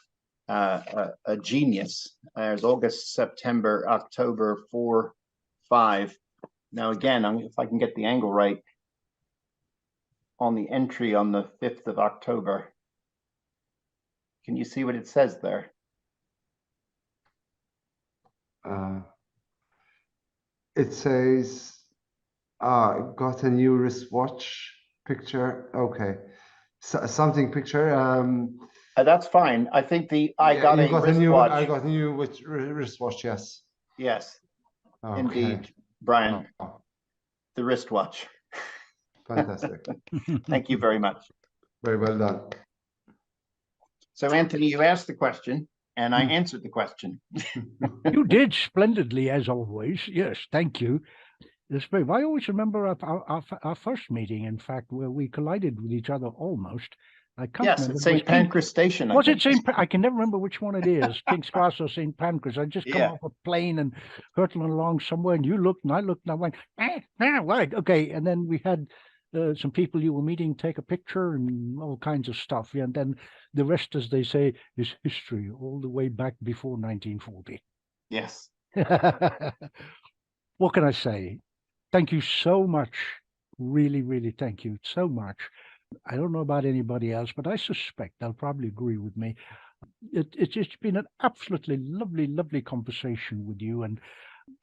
a genius. There's August, September, October, 4, 5. Now again, if I can get the angle right on the entry on the 5th of October, can you see what it says there? It says, got a new wristwatch picture. Okay, something picture. That's fine. I think I Yeah, got you a got wristwatch. I got a new wristwatch. Yes. Yes, Okay. indeed, Brian, Oh, the wristwatch. fantastic. Thank you very much. Very well done. So, Anthony, you asked the question, and I answered the question. You did splendidly, as always. Yes, thank you. I always remember our first meeting, in fact, where we collided with each other almost. I can't Yes, remember. at St. Pancras Station. Was it St. I can never remember which one it is, King's Cross or St. Pancras. I just come Yeah. off a plane and hurtling along somewhere, and you looked, and I looked, and I went, right, okay. And then we had some people you were meeting take a picture and all kinds of stuff. Yeah, and then the rest, as they say, is history, all the way back before 1940. Yes. What can I say? Thank you so much. Really, really thank you so much. I don't know about anybody else, but I suspect they'll probably agree with me. It's just been an absolutely lovely, lovely conversation with you, and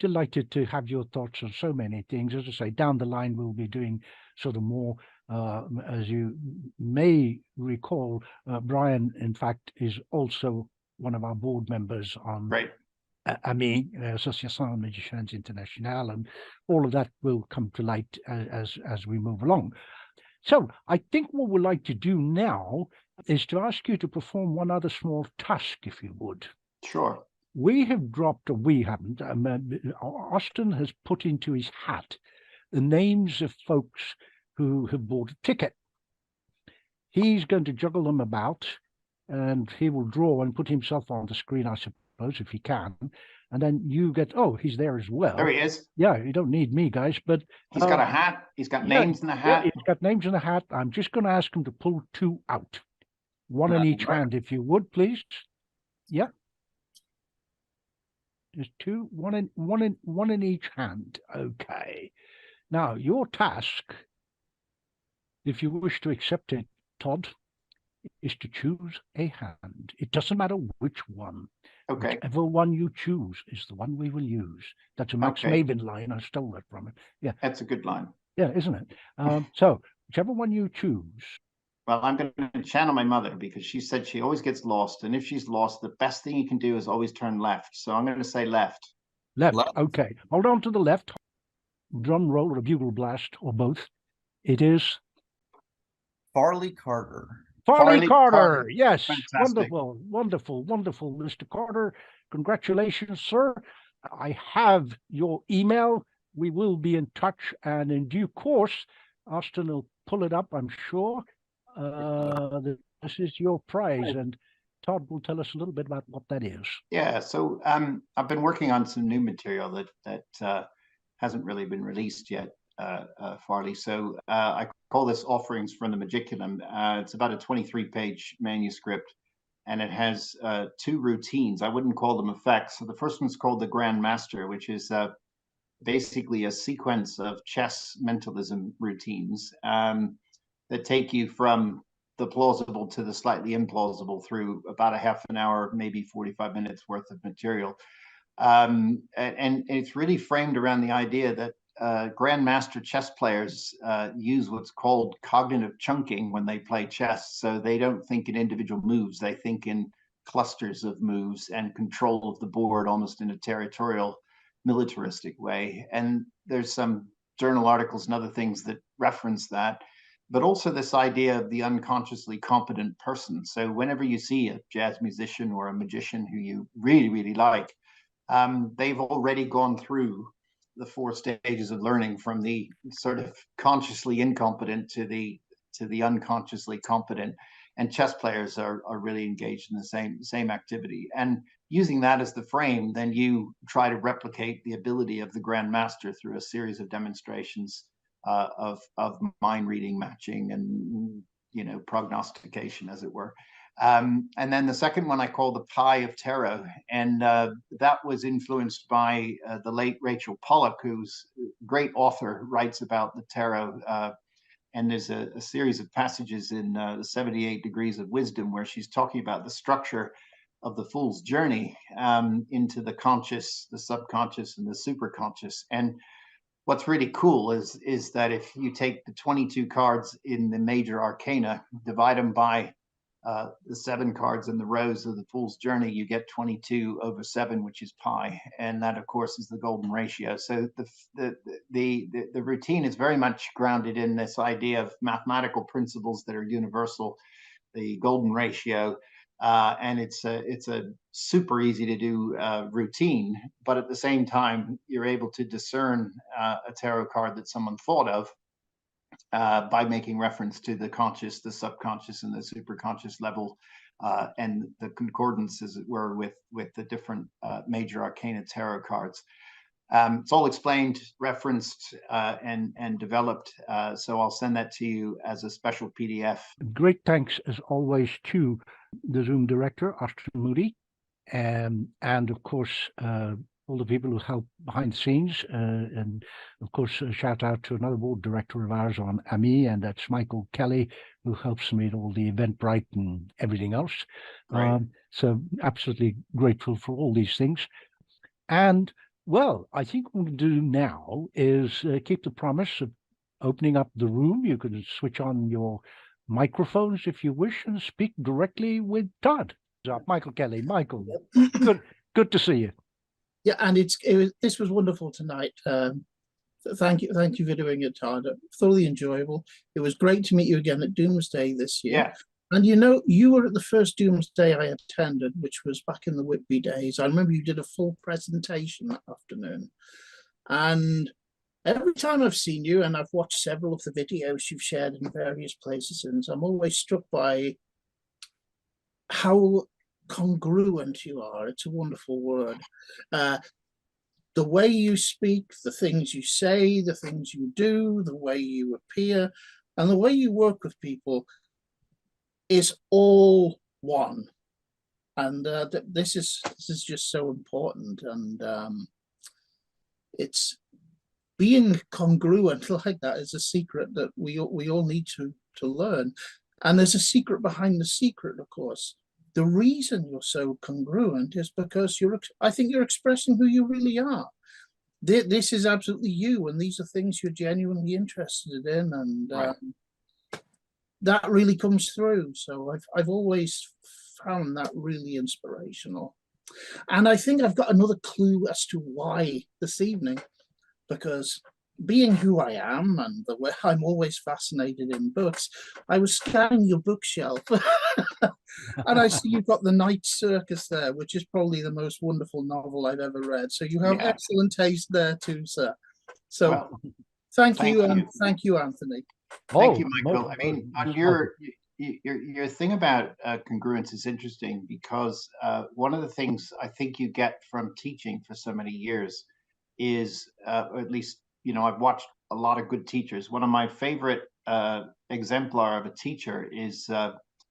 delighted to have your thoughts on so many things. As I say, down the line, we'll be doing sort of more, as you may recall, Brian, in fact, is also one of our board members on Right. AMI, Association Magiciens Internationale, and all of that will come to light as we move along. So I think what we'd like to do now is to ask you to perform one other small task, if you would. Sure. We have dropped, or we haven't, Austin has put into his hat the names of folks who have bought a ticket. He's going to juggle them about, and he will draw and put himself on the screen, I suppose, if he can. And then you get, oh, he's there as well. There he is. Yeah, you don't need me, guys, but He's got a hat. He's got names in the hat. Yeah, he's got names in the hat. I'm just going to ask him to pull 2 out. One in each hand, if you would, please. Yeah. There's 2, one in each hand. Okay. Now, your task, if you wish to accept it, Todd, is to choose a hand. It doesn't matter which one. Okay. Whichever one you choose is the one we will use. That's a Max Okay. Maven line. I stole that from him. Yeah. That's a good line. Yeah, isn't it? So, whichever one you choose. Well, I'm going to channel my mother because she said she always gets lost. And if she's lost, the best thing you can do is always turn left. So I'm going to say left. Left. Okay. Hold on to the left. Drum roll or a bugle blast or both. It is Farley Carter. Farley Farley Carter. Carter. Yes, Fantastic. wonderful, Mr. Carter. Congratulations, sir. I have your email. We will be in touch, and in due course, Austin will pull it up, I'm sure. This is your prize, and Todd will tell us a little bit about what that is. Yeah, so I've been working on some new material that hasn't really been released yet, Farley. So I call this Offerings from the Magiculum. It's about a 23-page manuscript, and it has 2 routines. I wouldn't call them effects. So the first one's called the Grand Master, which is basically a sequence of chess mentalism routines that take you from the plausible to the slightly implausible through about a half an hour, maybe 45 minutes worth of material. And it's really framed around the idea that grandmaster chess players use what's called cognitive chunking when they play chess. So they don't think in individual moves, they think in clusters of moves and control of the board almost in a territorial, militaristic way. And there's some journal articles and other things that reference that, but also this idea of the unconsciously competent person. So whenever you see a jazz musician or a magician who you really, really like, they've already gone through the 4 stages of learning, from the sort of consciously incompetent to the unconsciously competent. And chess players are really engaged in the same activity. And using that as the frame, then you try to replicate the ability of the grandmaster through a series of demonstrations of mind reading, matching, and prognostication, as it were. And then the second one I call the Pie of Tarot, and that was influenced by the late Rachel Pollack, who's a great author, writes about the tarot. And there's a series of passages in the 78 Degrees of Wisdom where she's talking about the structure of the fool's journey into the conscious, the subconscious, and the superconscious. And what's really cool is that if you take the 22 cards in the major arcana, divide them by the 7 cards in the rows of the fool's journey, you get 22 over 7, which is pi, and that of course is the golden ratio. So the routine is very much grounded in this idea of mathematical principles that are universal, the golden ratio, and it's a super easy to do routine, but at the same time you're able to discern a tarot card that someone thought of by making reference to the conscious, the subconscious, and the superconscious level, and the concordance, as it were, with the different major arcana tarot cards. It's all explained, referenced, and developed. So I'll send that to you as a special PDF. Great thanks, as always, to the Zoom director, Austin Moody, and of course, all the people who help behind the scenes, and of course a shout out to another board director of ours on AMI, and that's Michael Kelly, who helps me with all the Eventbrite and everything else. Right. So absolutely grateful for all these things. And well, I think what we'll do now is keep the promise of opening up the room. You can switch on your microphones if you wish and speak directly with Todd. Michael Kelly. Michael, good to see you. Yeah, and this was wonderful tonight. Thank you for doing it, Todd. Thoroughly enjoyable. It was great to meet you again at Doomsday this year. Yeah. And you were at the first Doomsday I attended, which was back in the Whitby days. I remember you did a full presentation that afternoon. And every time I've seen you, and I've watched several of the videos you've shared in various places, and I'm always struck by how congruent you are. It's a wonderful word. The way you speak, the things you say, the things you do, the way you appear, and the way you work with people is all one. And this is just so important. And it's being congruent like that is a secret that we all need to learn. And there's a secret behind the secret, of course. The reason you're so congruent is because I think you're expressing who you really are. This is absolutely you, and these are things you're genuinely interested in, and Right. That really comes through. So I've always found that really inspirational. And I think I've got another clue as to why this evening, because being who I am and the way I'm always fascinated in books, I was scanning your bookshelf and I see you've got The Night Circus there, which is probably the most wonderful novel I've ever read. So you have excellent taste there too, sir. So well, thank you, and thank you, Anthony. Thank you, Michael. I mean, on your thing about congruence is interesting because one of the things I think you get from teaching for so many years is, or at least, I've watched a lot of good teachers. One of my favorite exemplar of a teacher is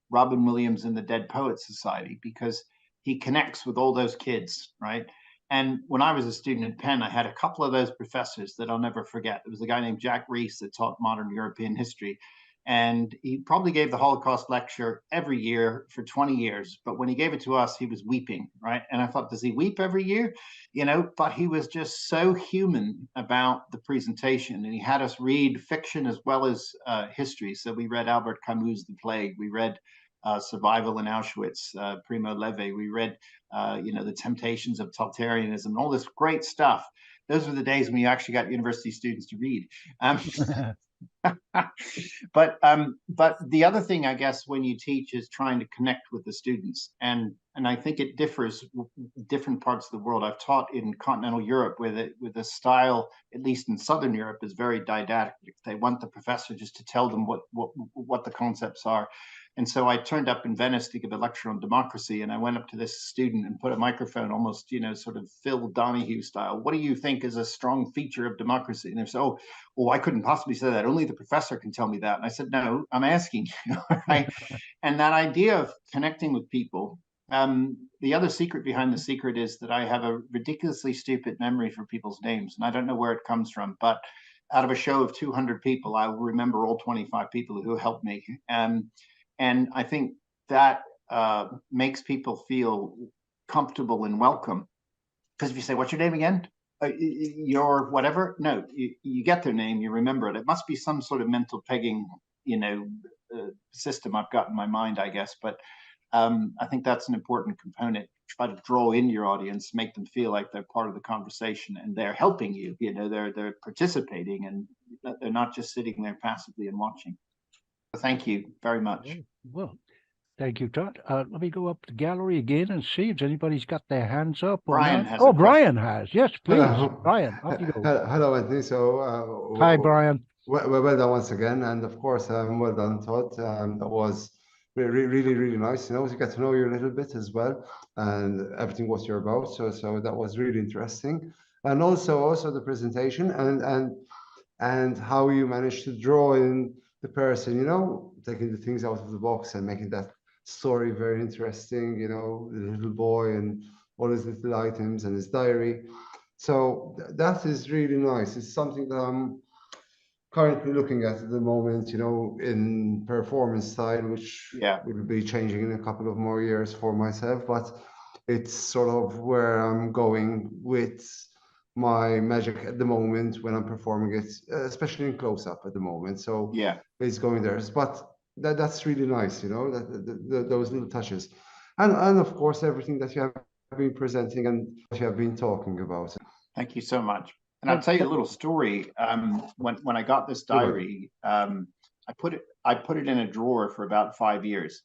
Robin Williams in the Dead Poets Society, because he connects with all those kids, right? And when I was a student at Penn, I had a couple of those professors that I'll never forget. There was a guy named Jack Reese that taught modern European history. And he probably gave the Holocaust lecture every year for 20 years. But when he gave it to us, he was weeping, right? And I thought, does he weep every year? But he was just so human about the presentation. And he had us read fiction as well as history. So we read Albert Camus' The Plague. We read Survival in Auschwitz, Primo Levi. We read, The Temptations of Totalitarianism, all this great stuff. Those were the days when you actually got university students to read. But the other thing, I guess, when you teach is trying to connect with the students, and I think it differs different parts of the world. I've taught in continental Europe where the style, at least in Southern Europe, is very didactic. They want the professor just to tell them what the concepts are. And so I turned up in Venice to give a lecture on democracy, and I went up to this student and put a microphone almost, sort of Phil Donahue style. What do you think is a strong feature of democracy? And they said, oh, I couldn't possibly say that. Only the professor can tell me that. And I said, no, I'm asking you, right? And that idea of connecting with people, the other secret behind the secret is that I have a ridiculously stupid memory for people's names, and I don't know where it comes from, but out of a show of 200 people, I will remember all 25 people who helped me. And I think that makes people feel comfortable and welcome. Because if you say, what's your name again? Your whatever? No, you get their name, you remember it. It must be some sort of mental pegging, system I've got in my mind, I guess. But I think that's an important component. Try to draw in your audience, make them feel like they're part of the conversation and they're helping you. They're participating and they're not just sitting there passively and watching. Thank you very much. Well, thank you, Todd. Let me go up the gallery again and see if anybody's got their hands up. Brian has. Brian has. Yes, please. Hello. Brian, off you go. Hello, Anthony. So, hi, Brian. Well done once again, and of course, well done, Todd. That was really nice. To get to know you a little bit as well, and everything what you're about. So that was really interesting, and also the presentation and how you managed to draw in the person, taking the things out of the box and making that story very interesting, the little boy and all his little items and his diary. So that is really nice. It's something that I'm currently looking at the moment, in performance style, which will be changing in a couple of more years for myself, but it's sort of where I'm going with my magic at the moment when I'm performing it, especially in close-up at the moment. So it's going there. But that's really nice, those little touches. And of course, everything that you have been presenting and what you have been talking about. Thank you so much. And I'll tell you a little story. When I got this diary, I put it in a drawer for about 5 years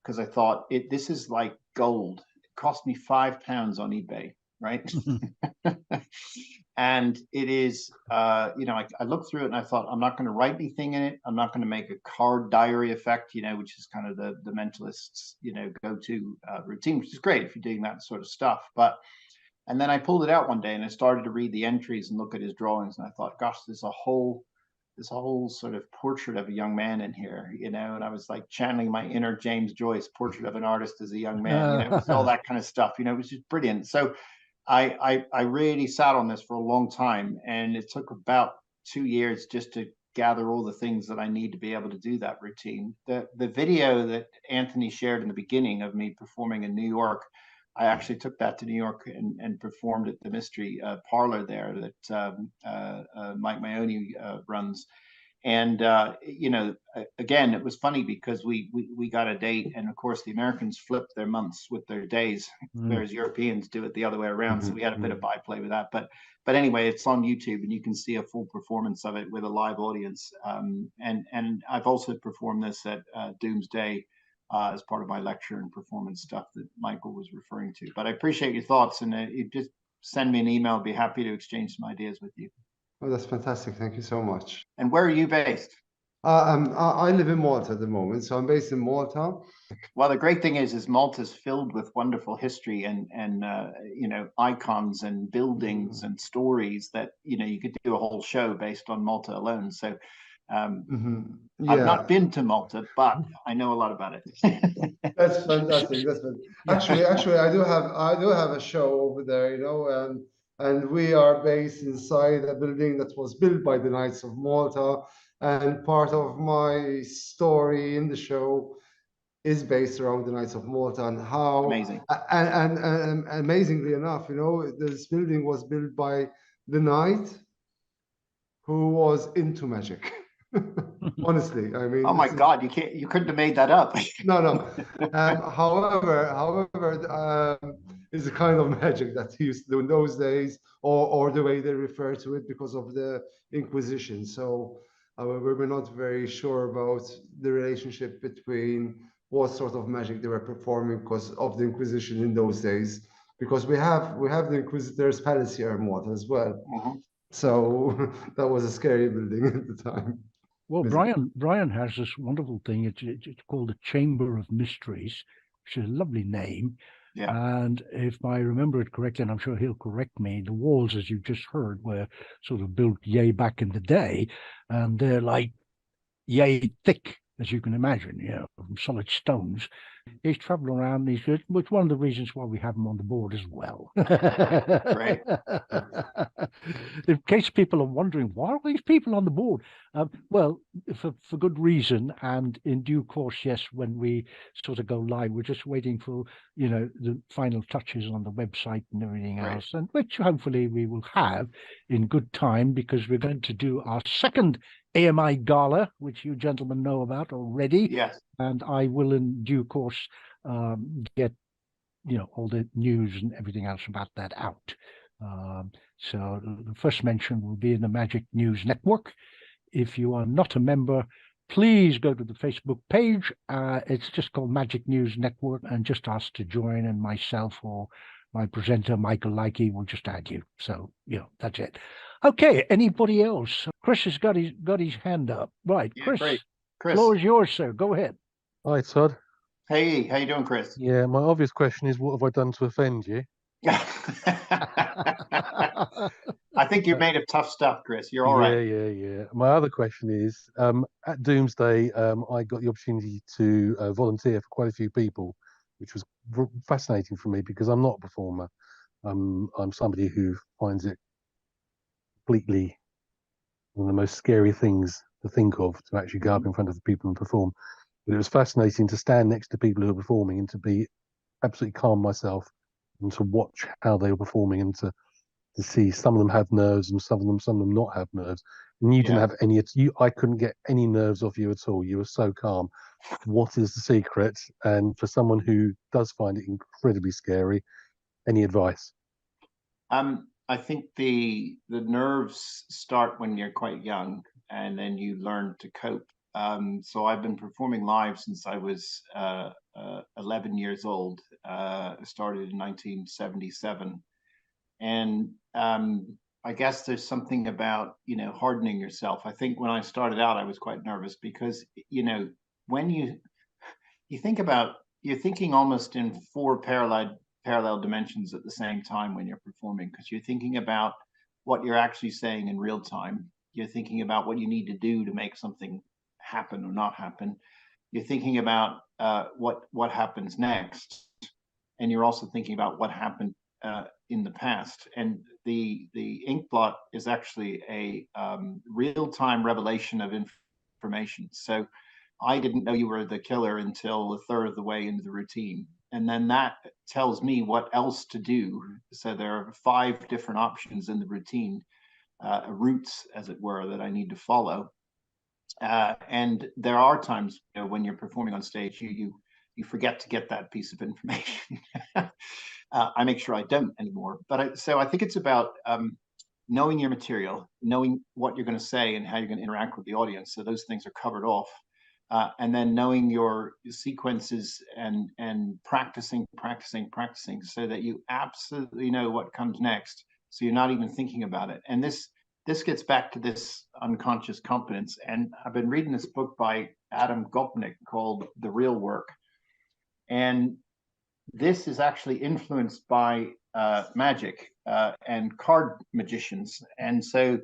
because I thought this is like gold. It cost me £5 on eBay, right? And it is, I looked through it and I thought, I'm not going to write anything in it. I'm not going to make a card diary effect, which is kind of the mentalist's, go-to routine, which is great if you're doing that sort of stuff. And then I pulled it out one day and I started to read the entries and look at his drawings. And I thought, gosh, there's a whole sort of portrait of a young man in here, and I was like channeling my inner James Joyce, portrait of an artist as a young man, all that kind of stuff, it was just brilliant. So I really sat on this for a long time, and it took about 2 years just to gather all the things that I need to be able to do that routine. The video that Anthony shared in the beginning of me performing in New York, I actually took that to New York and performed at the Mystery Parlor there that Mike Maione runs. And again, it was funny because we got a date, and of course the Americans flipped their months with their days, whereas Europeans do it the other way around. So we had a bit of byplay with that. But anyway, it's on YouTube, and you can see a full performance of it with a live audience. And I've also performed this at Doomsday as part of my lecture and performance stuff that Michael was referring to. But I appreciate your thoughts, and you just send me an email. I'll be happy to exchange some ideas with you. Oh, that's fantastic. Thank you so much. And where are you based? I live in Malta at the moment, so I'm based in Malta. Well, the great thing is Malta's filled with wonderful history and icons and buildings and stories that you could do a whole show based on Malta alone. So I've not been to Malta, but I know a lot about it. That's fantastic. That's fantastic. Actually, I do have a show over there, and we are based inside a building that was built by the Knights of Malta. And part of my story in the show is based around the Knights of Malta and how amazing. And amazingly enough, this building was built by the knight who was into magic. Honestly, I mean, oh my God, you couldn't have made that up. No. However, it's a kind of magic that he used to do in those days, or the way they refer to it because of the Inquisition. So, however, we're not very sure about the relationship between what sort of magic they were performing because of the Inquisition in those days. Because we have the Inquisitor's Palace here in Malta as well. So that was a scary building at the time. Well, Brian has this wonderful thing. It's called the Chamber of Mysteries, which is a lovely name. Yeah. And if I remember it correctly, and I'm sure he'll correct me, the walls, as you just heard, were sort of built yay back in the day, and they're like yay thick, as you can imagine, from solid stones. He's traveling around these, which is one of the reasons why we have him on the board as well. Right. In case people are wondering, why are these people on the board? Well, for good reason, and in due course, yes, when we sort of go live, we're just waiting for, the final touches on the website and everything else, and which hopefully we will have in good time, because we're going to do our second AMI Gala, which you gentlemen know about already. Yes. And I will, in due course, get, all the news and everything else about that out. So the first mention will be in the Magic News Network. If you are not a member, please go to the Facebook page. It's just called Magic News Network, and just ask to join, and myself or my presenter, Michael Likey, will just add you. So, that's it. Okay, anybody else? Chris has got his hand up. Right, Yeah, Chris, great. Chris, floor is yours, sir. Go ahead. Hi, Todd. Hey, how you doing, Chris? Yeah, my obvious question is, what have I done to offend you? I think you're made of tough stuff, Chris. You're all right. Yeah. My other question is, at Doomsday, I got the opportunity to volunteer for quite a few people, which was fascinating for me because I'm not a performer. I'm somebody who finds it completely one of the most scary things to think of, to actually go up in front of the people and perform. But it was fascinating to stand next to people who are performing and to be absolutely calm myself and to watch how they were performing and to see some of them have nerves and some of them not have nerves. And you didn't have any. I couldn't get any nerves off you at all. You were so calm. What is the secret? And for someone who does find it incredibly scary, any advice? I think the nerves start when you're quite young, and then you learn to cope. So I've been performing live since I was 11 years old. Started in 1977, and I guess there's something about hardening yourself. I think when I started out, I was quite nervous because when you think about, you're thinking almost in four parallel dimensions at the same time when you're performing, because you're thinking about what you're actually saying in real time. You're thinking about what you need to do to make something happen or not happen. You're thinking about what happens next, and you're also thinking about what happened in the past. And the ink blot is actually a real-time revelation of information. So I didn't know you were the killer until a third of the way into the routine. And then that tells me what else to do. So there are 5 different options in the routine, routes, as it were, that I need to follow. And there are times, you know, when you're performing on stage, you forget to get that piece of information. I make sure I don't anymore. But so I think it's about knowing your material, knowing what you're going to say and how you're going to interact with the audience. So those things are covered off. And then knowing your sequences and practicing so that you absolutely know what comes next. So you're not even thinking about it. And this gets back to this unconscious competence. And I've been reading this book by Adam Gopnik called The Real Work. And this is actually influenced by magic and card magicians. And so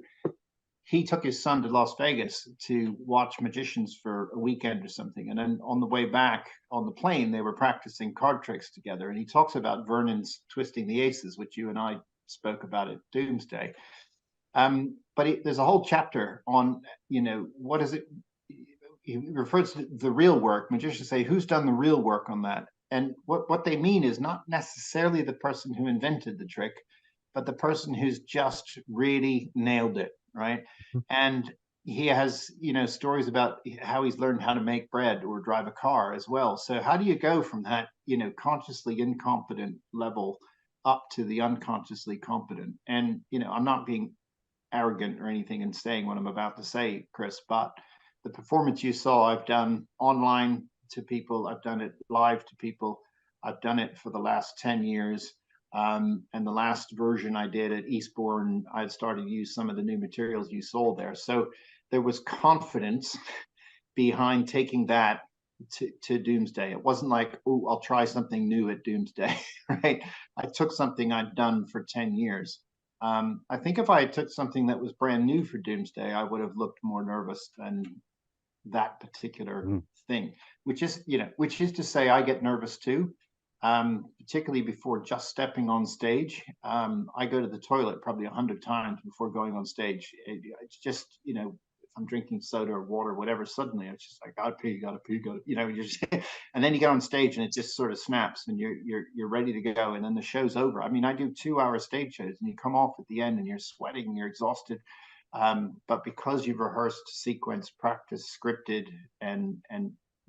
he took his son to Las Vegas to watch magicians for a weekend or something. And then on the way back on the plane, they were practicing card tricks together. And he talks about Vernon's twisting the aces, which you and I spoke about at Doomsday. But there's a whole chapter on, you know, what is it? He refers to the real work. Magicians say, who's done the real work on that? And what they mean is not necessarily the person who invented the trick, but the person who's just really nailed it, right? And he has, you know, stories about how he's learned how to make bread or drive a car as well. So how do you go from that, you know, consciously incompetent level up to the unconsciously competent? And, you know, I'm not being arrogant or anything in saying what I'm about to say, Chris, but the performance you saw, I've done online to people, I've done it live to people, I've done it for the last 10 years. And the last version I did at Eastbourne, I had started to use some of the new materials you saw there. So there was confidence behind taking that to Doomsday. It wasn't like, oh, I'll try something new at Doomsday, right? I took something I'd done for 10 years. I think if I took something that was brand new for Doomsday, I would have looked more nervous than that particular thing, which is to say I get nervous too. Particularly before just stepping on stage. I go to the toilet probably 100 times before going on stage. It's just, you know, if I'm drinking soda or water, whatever, suddenly it's just like, gotta pee, you know, you're just, and then you get on stage and it just sort of snaps and you're ready to go. And then the show's over. I mean, I do 2-hour stage shows and you come off at the end and you're sweating and you're exhausted. But because you've rehearsed, sequence, practiced, scripted, and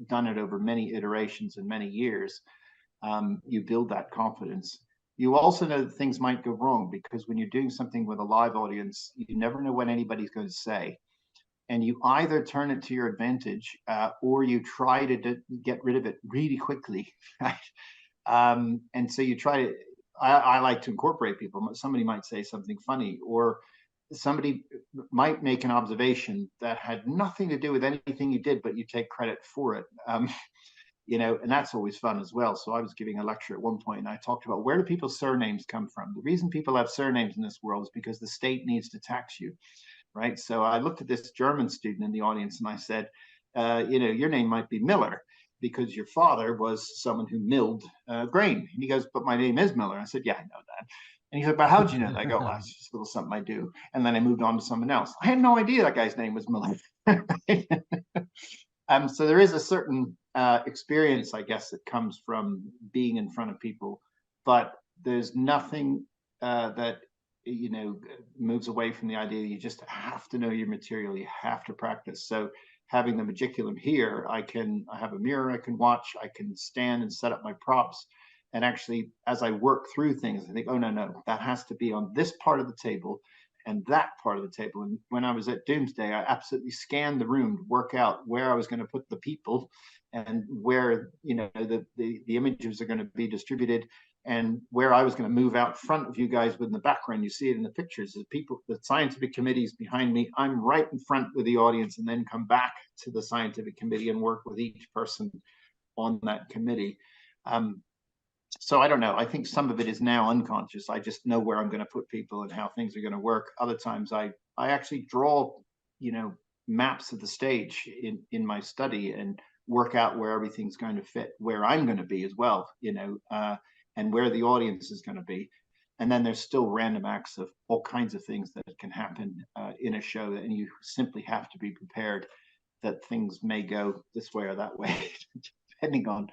done it over many iterations and many years, you build that confidence. You also know that things might go wrong because when you're doing something with a live audience, you never know what anybody's going to say. And you either turn it to your advantage or you try to get rid of it really quickly. Right? And so you try to, I like to incorporate people. Somebody might say something funny, or somebody might make an observation that had nothing to do with anything you did, but you take credit for it. You know, and that's always fun as well. So I was giving a lecture at one point and I talked about where do people's surnames come from? The reason people have surnames in this world is because the state needs to tax you, right? So I looked at this German student in the audience and I said, you know, your name might be Miller because your father was someone who milled grain. And he goes, but my name is Miller. I said, yeah, I know that. And he said, but how'd you know that? I go, well, that's just a little something I do. And then I moved on to someone else. I had no idea that guy's name was Miller. So there is a certain experience, I guess, that comes from being in front of people, but there's nothing that, you know, moves away from the idea you just have to know your material, you have to practice. So having the Magiculum here, I have a mirror I can watch, I can stand and set up my props. And actually, as I work through things, I think, oh, no, that has to be on this part of the table and that part of the table. And when I was at Doomsday, I absolutely scanned the room to work out where I was going to put the people and where, you know, the images are going to be distributed and where I was going to move out front of you guys with the background. You see it in the pictures. The people, the scientific committee's behind me. I'm right in front with the audience and then come back to the scientific committee and work with each person on that committee. So I don't know. I think some of it is now unconscious. I just know where I'm going to put people and how things are going to work. Other times I actually draw, you know, maps of the stage in my study and work out where everything's going to fit, where I'm going to be as well, you know, and where the audience is going to be. And then there's still random acts of all kinds of things that can happen in a show, and you simply have to be prepared that things may go this way or that way, depending on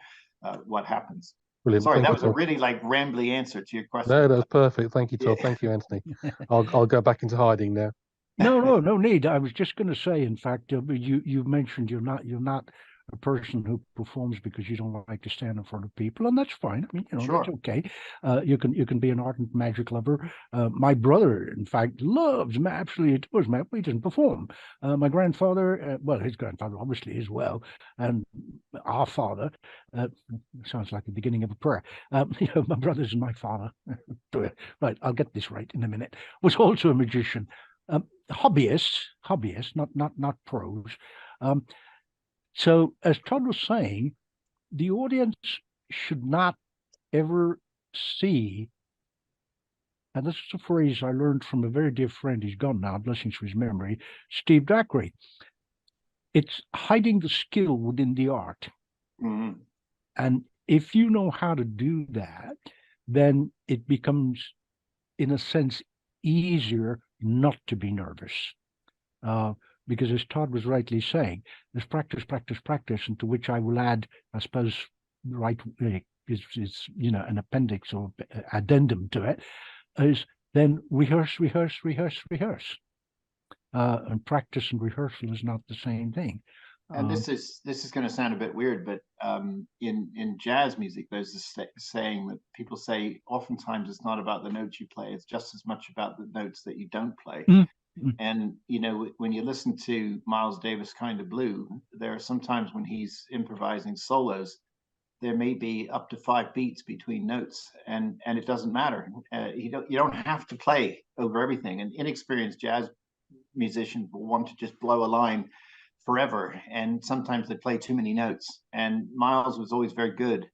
what happens. Brilliant. Sorry, Thank that you, was a Todd. really like rambly answer to your question. No, that was perfect. Thank you, Todd. Yeah. Thank you, Anthony. I'll go back into hiding now. No need. I was just going to say, in fact, you mentioned you're not a person who performs because you don't like to stand in front of people, and that's fine. I mean, Sure. that's okay. You can be an ardent magic lover. My brother, in fact, loves absolutely adores magic. He doesn't perform. My grandfather, well, his grandfather obviously as well, and our father. Sounds like the beginning of a prayer. My brothers and my father. Right, I'll get this right in a minute. Was also a magician. Hobbyists, not pros. So, as Todd was saying, the audience should not ever see, and this is a phrase I learned from a very dear friend, he's gone now, blessings to his memory, Steve Dacre. It's hiding the skill within the art. Mm-hmm. And if you know how to do that, then it becomes, in a sense, easier not to be nervous. Because as Todd was rightly saying, there's practice, and to which I will add, I suppose, right, is an appendix or addendum to it, is then rehearse. And practice and rehearsal is not the same thing. And this is going to sound a bit weird, but in jazz music, there's this saying that people say oftentimes it's not about the notes you play; it's just as much about the notes that you don't play. Mm-hmm. And when you listen to Miles Davis' Kind of Blue, there are sometimes when he's improvising solos, there may be up to 5 beats between notes, and it doesn't matter. You don't have to play over everything. An inexperienced jazz musician will want to just blow a line forever, and sometimes they play too many notes. And Miles was always very good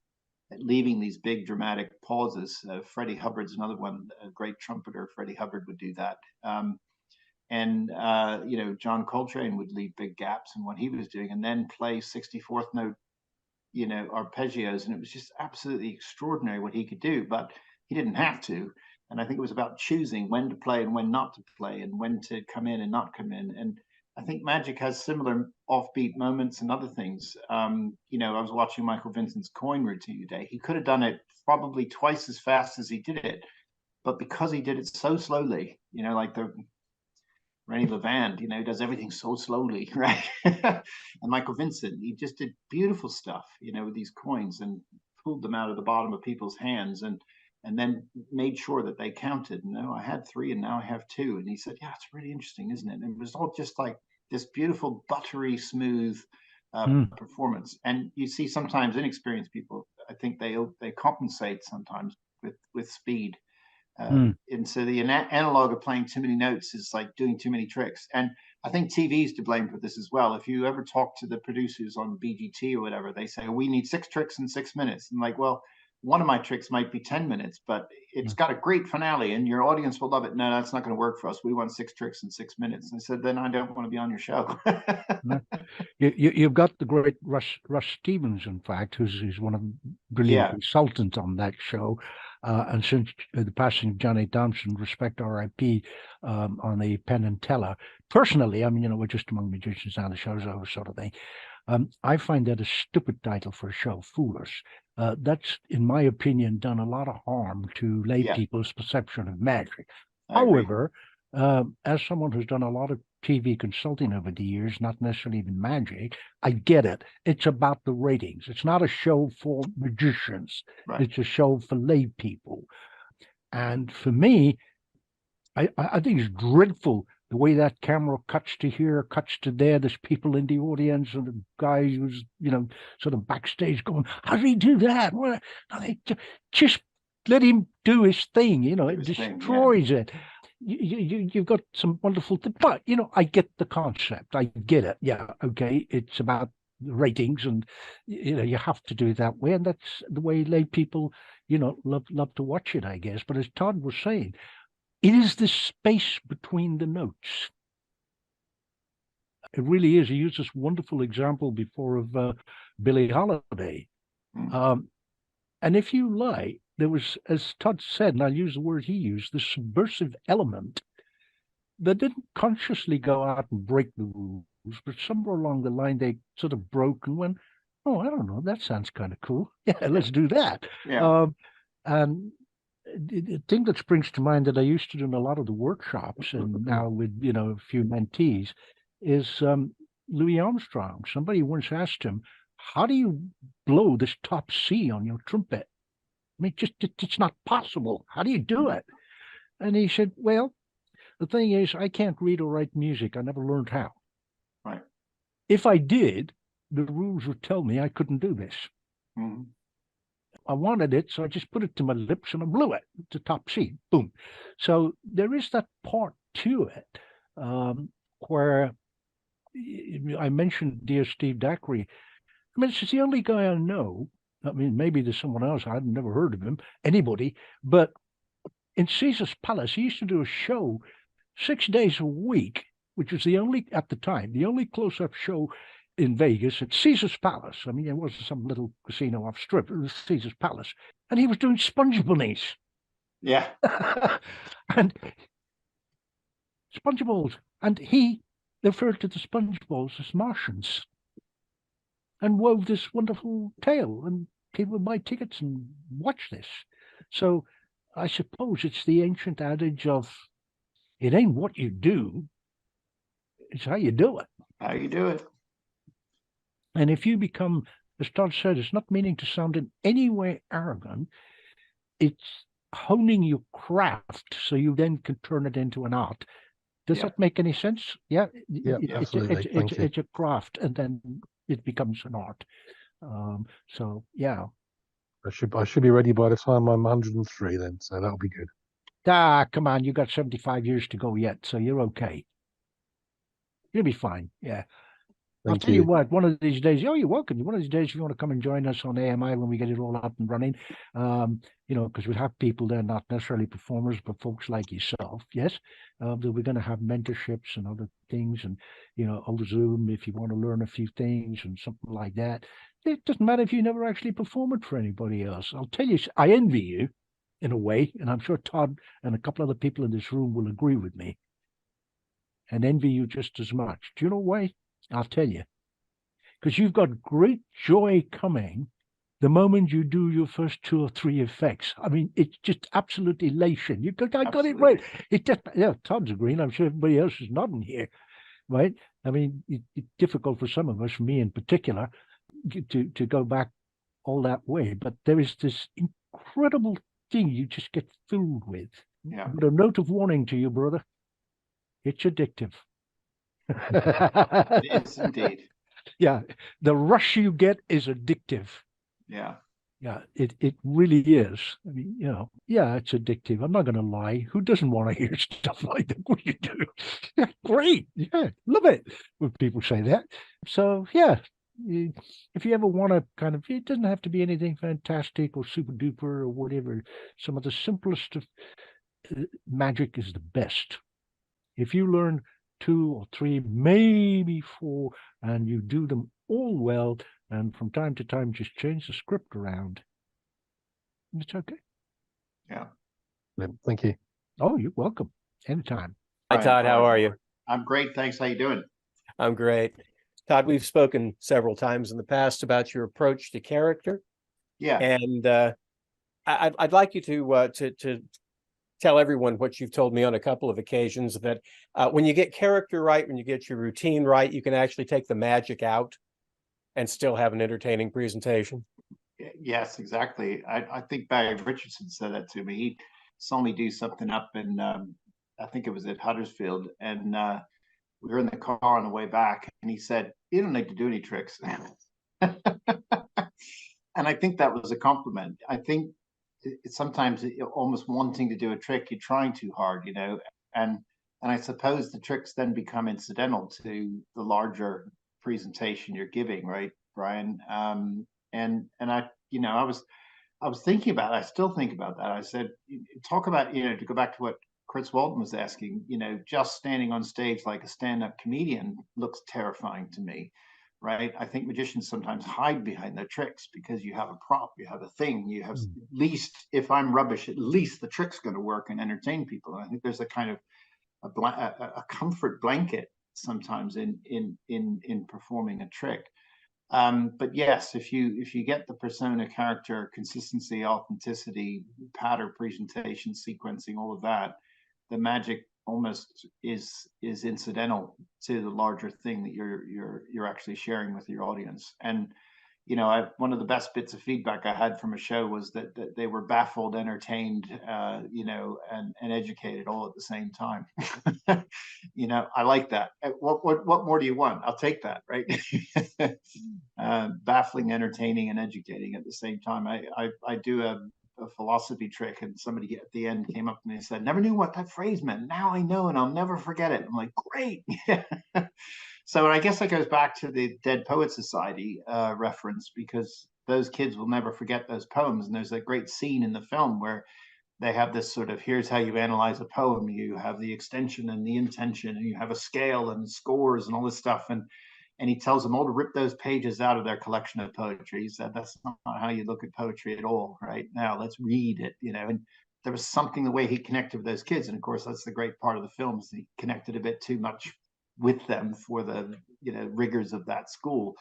at leaving these big dramatic pauses. Freddie Hubbard's another one, a great trumpeter. Freddie Hubbard would do that. And John Coltrane would leave big gaps in what he was doing, and then play 64th note, arpeggios, and it was just absolutely extraordinary what he could do. But he didn't have to. And I think it was about choosing when to play and when not to play, and when to come in and not come in. And I think magic has similar offbeat moments and other things. I was watching Michael Vincent's coin routine today. He could have done it probably twice as fast as he did it, but because he did it so slowly, like the Rennie Levand, does everything so slowly, right? And Michael Vincent, he just did beautiful stuff, with these coins, and pulled them out of the bottom of people's hands, and then made sure that they counted. No, I had 3 and now I have 2. And he said, yeah, it's really interesting, isn't it? And it was all just like this beautiful, buttery, smooth performance. And you see sometimes inexperienced people, I think they compensate sometimes with speed. And so the analog of playing too many notes is like doing too many tricks. And I think TV is to blame for this as well. If you ever talk to the producers on BGT or whatever, they say, we need 6 tricks in 6 minutes. And like, well, one of my tricks might be 10 minutes, but it's got a great finale and your audience will love it. No, that's not going to work for us. We want 6 tricks in 6 minutes. And I said, then I don't want to be on your show. You've got the great Russ Stevens, in fact, who's one of the brilliant consultants on that show. And since the passing of Johnny Thompson, respect RIP, on the Penn and Teller. Personally, I mean, we're just among magicians now, the show's over, sort of thing. I find that a stupid title for a show, Foolish. That's, in my opinion, done a lot of harm to lay people's perception of magic. However, as someone who's done a lot of TV consulting over the years, not necessarily even magic, I get it. It's about the ratings. It's not a show for magicians. Right. It's a show for lay people. And for me, I think it's dreadful the way that camera cuts to here, cuts to there. There's people in the audience, and the guy who's, sort of backstage going, how did he do that? Well, just let him do his thing. It destroys it. You've got some wonderful things, but I get the concept. I get it. Yeah, okay. It's about ratings, and you have to do it that way, and that's the way lay people, love to watch it, I guess. But as Todd was saying, it is the space between the notes. It really is. He used this wonderful example before of Billie Holiday, and if you like, there was, as Todd said, and I'll use the word he used, the subversive element that didn't consciously go out and break the rules, but somewhere along the line they sort of broke and went, oh, I don't know, that sounds kind of cool. Yeah, let's do that. Yeah. And the thing that springs to mind that I used to do in a lot of the workshops, and now with a few mentees, is Louis Armstrong. Somebody once asked him, "How do you blow this top C on your trumpet? I mean, it's not possible. How do you do it?" And he said, "Well, the thing is, I can't read or write music. I never learned how. Right. If I did, the rules would tell me I couldn't do this. Mm-hmm. I wanted it, so I just put it to my lips and I blew it to top C. Boom." So there is that part to it where I mentioned dear Steve Dacre. I mean, it's the only guy I know. I mean, maybe there's someone else. I'd never heard of him, anybody. But in Caesar's Palace, he used to do a show 6 days a week, which was at the time, the only close-up show in Vegas at Caesar's Palace. I mean, it wasn't some little casino off strip. It was Caesar's Palace. And he was doing sponge bunnies. Yeah. And sponge balls. And he referred to the sponge balls as Martians and wove this wonderful tale. And people would buy tickets and watch this. So I suppose it's the ancient adage of, it ain't what you do, it's how you do it. How you do it. And if you become, as Todd said, it's not meaning to sound in any way arrogant. It's honing your craft so you then can turn it into an art. Does that make any sense? Yeah, absolutely. It's a craft, and then it becomes an art. So yeah, I should be ready by the time I'm 103 then, so that'll be good. Come on, you got 75 years to go yet, so you're okay. You'll be fine. Yeah. I'll tell you what, one of these days, you're welcome. One of these days, if you want to come and join us on AMI when we get it all up and running, because we'll have people there, not necessarily performers, but folks like yourself. Yes. That we're going to have mentorships and other things, and, over Zoom, if you want to learn a few things and something like that. It doesn't matter if you never actually perform it for anybody else. I'll tell you, I envy you in a way, and I'm sure Todd and a couple other people in this room will agree with me, and envy you just as much. Do you know why? I'll tell you. Because you've got great joy coming the moment you do your first 2 or 3 effects. I mean, it's just absolute elation. I got it right. It just, Todd's agreeing. I'm sure everybody else is nodding here, right? I mean, it's difficult for some of us, me in particular, to go back all that way. But there is this incredible thing you just get filled with. Yeah. But a note of warning to you, brother. It's addictive. It is indeed. Yeah, the rush you get is addictive. Yeah. Yeah, it really is. I mean, it's addictive. I'm not going to lie. Who doesn't want to hear stuff like that? What do you do? Yeah, great. Yeah, love it when people say that. So, yeah, if you ever want to it doesn't have to be anything fantastic or super duper or whatever. Some of the simplest of magic is the best. If you learn 2 or 3, maybe 4, and you do them all well, and from time to time just change the script around, it's okay. Yeah. Thank you. Oh, you're welcome. Anytime. Hi, Todd. How are you? I'm great. Thanks. How you doing? I'm great. Todd, we've spoken several times in the past about your approach to character. Yeah. And I'd like you to tell everyone what you've told me on a couple of occasions, that when you get character right, when you get your routine right, you can actually take the magic out and still have an entertaining presentation. Yes, exactly. I think Barry Richardson said that to me. He saw me do something up in, I think it was at Huddersfield, and we were in the car on the way back, and he said, "You don't need to do any tricks." And I think that was a compliment. I think sometimes almost wanting to do a trick, you're trying too hard, and I suppose the tricks then become incidental to the larger presentation you're giving, right, Brian? And I was thinking about it. I still think about that. I said, talk about, to go back to what Chris Walton was asking, just standing on stage like a stand-up comedian looks terrifying to me. Right. I think magicians sometimes hide behind their tricks because you have a prop, you have a thing, you have, at least if I'm rubbish, at least the trick's going to work and entertain people. And I think there's a kind of a comfort blanket sometimes in performing a trick. But yes, if you get the persona, character, consistency, authenticity, pattern, presentation, sequencing, all of that, the magic almost is incidental to the larger thing that you're actually sharing with your audience. And one of the best bits of feedback I had from a show was that they were baffled, entertained, and educated all at the same time. I like that. What more do you want? I'll take that, right? Baffling, entertaining, and educating at the same time. I do a philosophy trick, and somebody at the end came up to me and said, "Never knew what that phrase meant. Now I know, and I'll never forget it." I'm like, great. So I guess that goes back to the Dead Poet Society reference, because those kids will never forget those poems. And there's a great scene in the film where they have this sort of, here's how you analyze a poem. You have the extension and the intention, and you have a scale and scores and all this stuff. And he tells them all to rip those pages out of their collection of poetry. He said, that's not how you look at poetry at all. Right now, let's read it, And there was something, the way he connected with those kids. And of course, that's the great part of the film, is he connected a bit too much with them for the rigors of that school.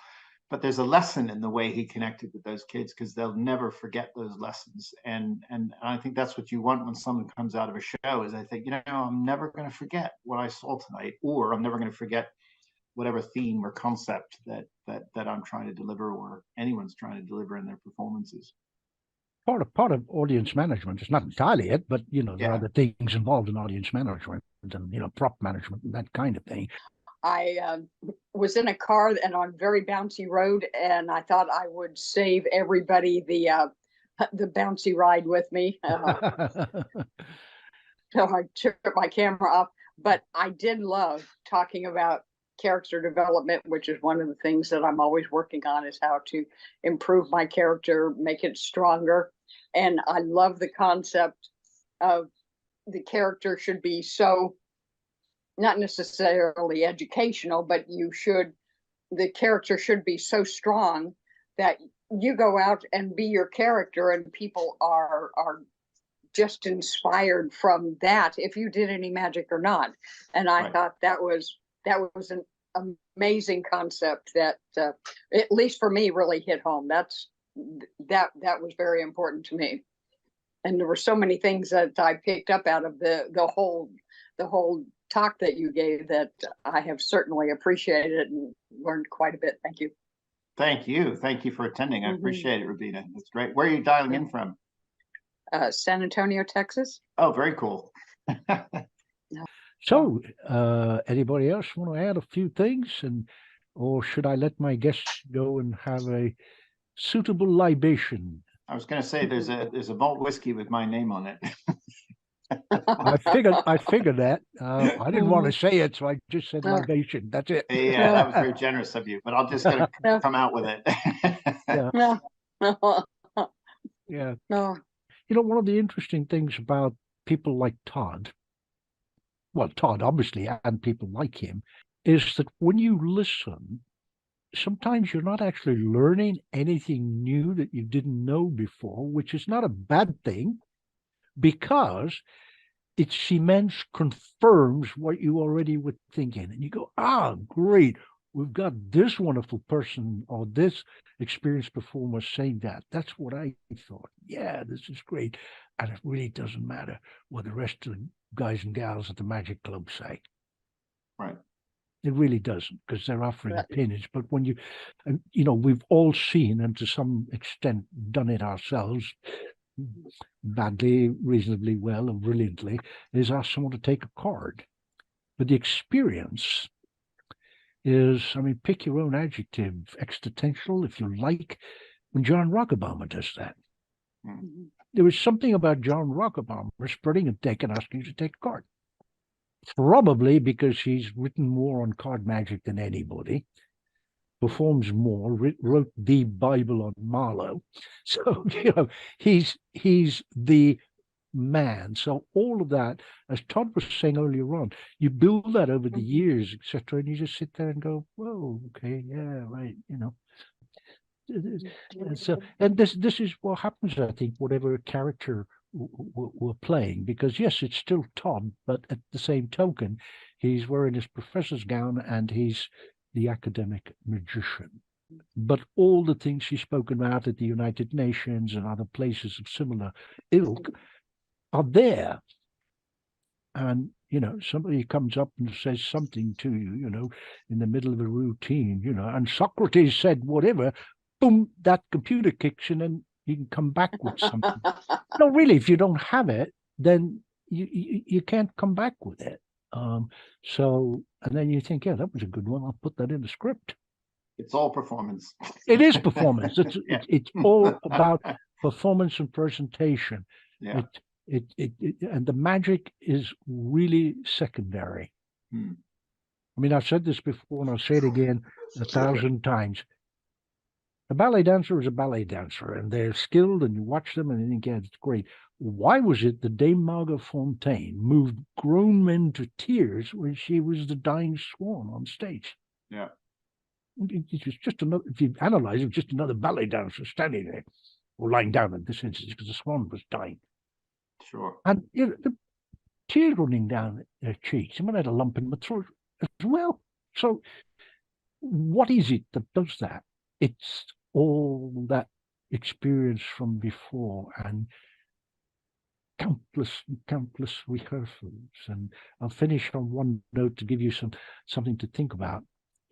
But there's a lesson in the way he connected with those kids, because they'll never forget those lessons. And I think that's what you want when someone comes out of a show, is I think, I'm never going to forget what I saw tonight, or I'm never going to forget whatever theme or concept that I'm trying to deliver, or anyone's trying to deliver in their performances. Part of audience management is not entirely it, but there are other things involved in audience management, and prop management and that kind of thing. I was in a car and on a very bouncy road, and I thought I would save everybody the bouncy ride with me. So I took my camera off, but I did love talking about character development, which is one of the things that I'm always working on, is how to improve my character, make it stronger. And I love the concept of the character should be so, not necessarily educational, but the character should be so strong that you go out and be your character, and people are just inspired from that, if you did any magic or not. And I thought that was an amazing concept that, at least for me, really hit home. That was very important to me. And there were so many things that I picked up out of the whole talk that you gave that I have certainly appreciated and learned quite a bit. Thank you. Thank you for attending. I appreciate it, Rubina. That's great. Where are you dialing in from? San Antonio, Texas. Oh, very cool. So, anybody else want to add a few things, or should I let my guests go and have a suitable libation? I was going to say there's a malt whiskey with my name on it. I figured that. I didn't want to say it, so I just said libation. That's it. Yeah, that was very generous of you, but I'm just going to come out with it. Yeah. One of the interesting things about people like Todd, well, Todd obviously, and people like him, is that when you listen, sometimes you're not actually learning anything new that you didn't know before, which is not a bad thing, because it cements, confirms what you already were thinking. And you go, great, we've got this wonderful person or this experienced performer saying that. That's what I thought. Yeah, this is great. And it really doesn't matter what the rest of the guys and gals at the Magic Club say. Right. It really doesn't, because they're offering opinions. But when we've all seen, and to some extent done it ourselves, badly, reasonably well, and brilliantly, is ask someone to take a card. But the experience is, pick your own adjective, existential, if you like, when John Rockabalmer does that. Mm-hmm. There was something about John Rockabalmer spreading a deck and asking you to take a card. Probably because he's written more on card magic than anybody, performs more, wrote the Bible on Marlowe. So, he's the man. So all of that, as Todd was saying earlier on, you build that over the years, etc., and you just sit there and go, whoa, okay, yeah, right, And this is what happens, I think, whatever character we're playing, because yes, it's still Todd, but at the same token, he's wearing his professor's gown and he's the academic magician. but all the things she's spoken about at the United Nations and other places of similar ilk are there. And, somebody comes up and says something to you, in the middle of a routine, and Socrates said whatever, boom, that computer kicks in and you can come back with something. No, really, if you don't have it, then you can't come back with it. So, and then you think, yeah, that was a good one. I'll put that in the script. It's all performance. It is performance. Yeah. It's all about performance and presentation. Yeah. And the magic is really secondary. Hmm. I mean, I've said this before and I'll say it again 1,000 times. A ballet dancer is a ballet dancer, and they're skilled, and you watch them and you think, yeah, it's great. Why was it that Dame Margot Fontaine moved grown men to tears when she was the dying swan on stage? Yeah. It was just another, if you analyze it, just another ballet dancer standing there, or lying down in this instance, because the swan was dying. Sure. And the tears running down their cheeks. Someone had a lump in my throat as well. So what is it that does that? It's all that experience from before and countless rehearsals. And I'll finish on one note to give you something to think about.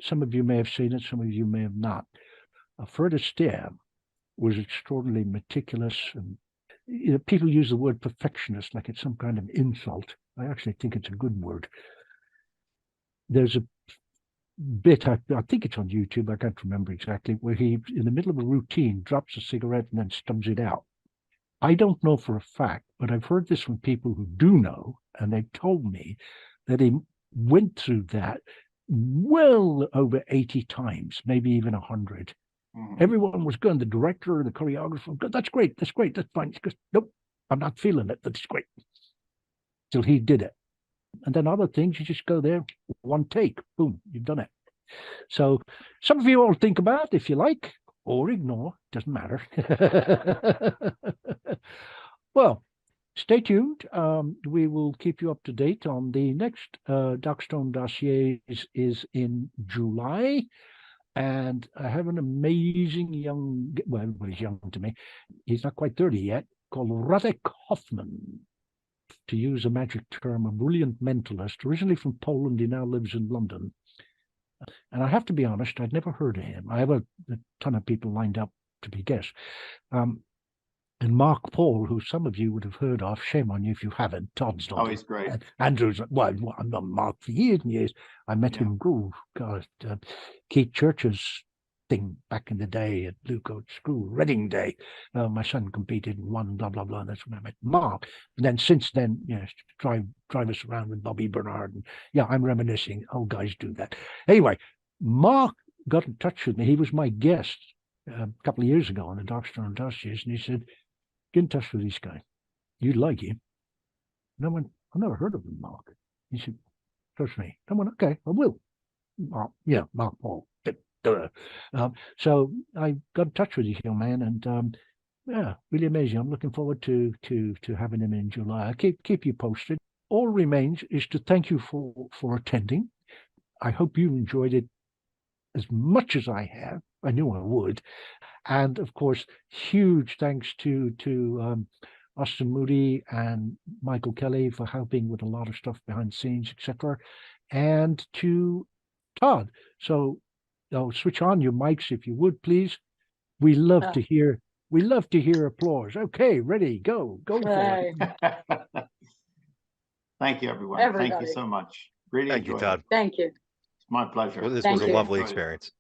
Some of you may have seen it, some of you may have not. Fred Astaire was extraordinarily meticulous, and people use the word perfectionist like it's some kind of insult. I actually think it's a good word. There's a bit, I think it's on YouTube, I can't remember exactly, where he, in the middle of a routine, drops a cigarette and then stubs it out. I don't know for a fact, but I've heard this from people who do know, and they've told me that he went through that well over 80 times, maybe even 100. Mm-hmm. Everyone was going, the director, the choreographer, that's great, that's fine. He goes, nope, I'm not feeling it, that's great. Till he did it. And then other things, you just go there, one take, boom, you've done it. So some of you all think about if you like, or ignore, doesn't matter. Well, stay tuned. We will keep you up to date on the next Darkstone Dossiers is in July. And I have an amazing well, everybody's young to me. He's not quite 30 yet, called Radek Hoffman. To use a magic term, a brilliant mentalist, originally from Poland. He now lives in London. And I have to be honest, I'd never heard of him. I have a ton of people lined up to be guests. And Mark Paul, who some of you would have heard of, shame on you if you haven't. Todd's not. Oh, he's great. Andrew's, well, I'm not Mark for years and years. I met him, Keith Church's thing back in the day at Blue Coat School, Reading Day. My son competed and won, blah, blah, blah. And that's when I met Mark. And then since then, drive us around with Bobby Bernard. And I'm reminiscing. Old guys do that. Anyway, Mark got in touch with me. He was my guest a couple of years ago on the Darkstone Dossiers, and he said, get in touch with this guy. You'd like him. And I went, I've never heard of him, Mark. He said, trust me. I went, okay, I will. Mark Paul. So I got in touch with this young man, and really amazing. I'm looking forward to having him in July. I'll keep you posted. All remains is to thank you for attending. I hope you enjoyed it as much as I have. I knew I would. And of course, huge thanks to Austin Moody and Michael Kelly for helping with a lot of stuff behind the scenes, etc. And to Todd. So switch on your mics if you would, please. We love to hear applause. Okay, ready, go for it. Thank you, everyone. Everybody. Thank you so much. Really Thank you, Todd. Thank you. It's my pleasure. Well, this Thank was you. a lovely experience.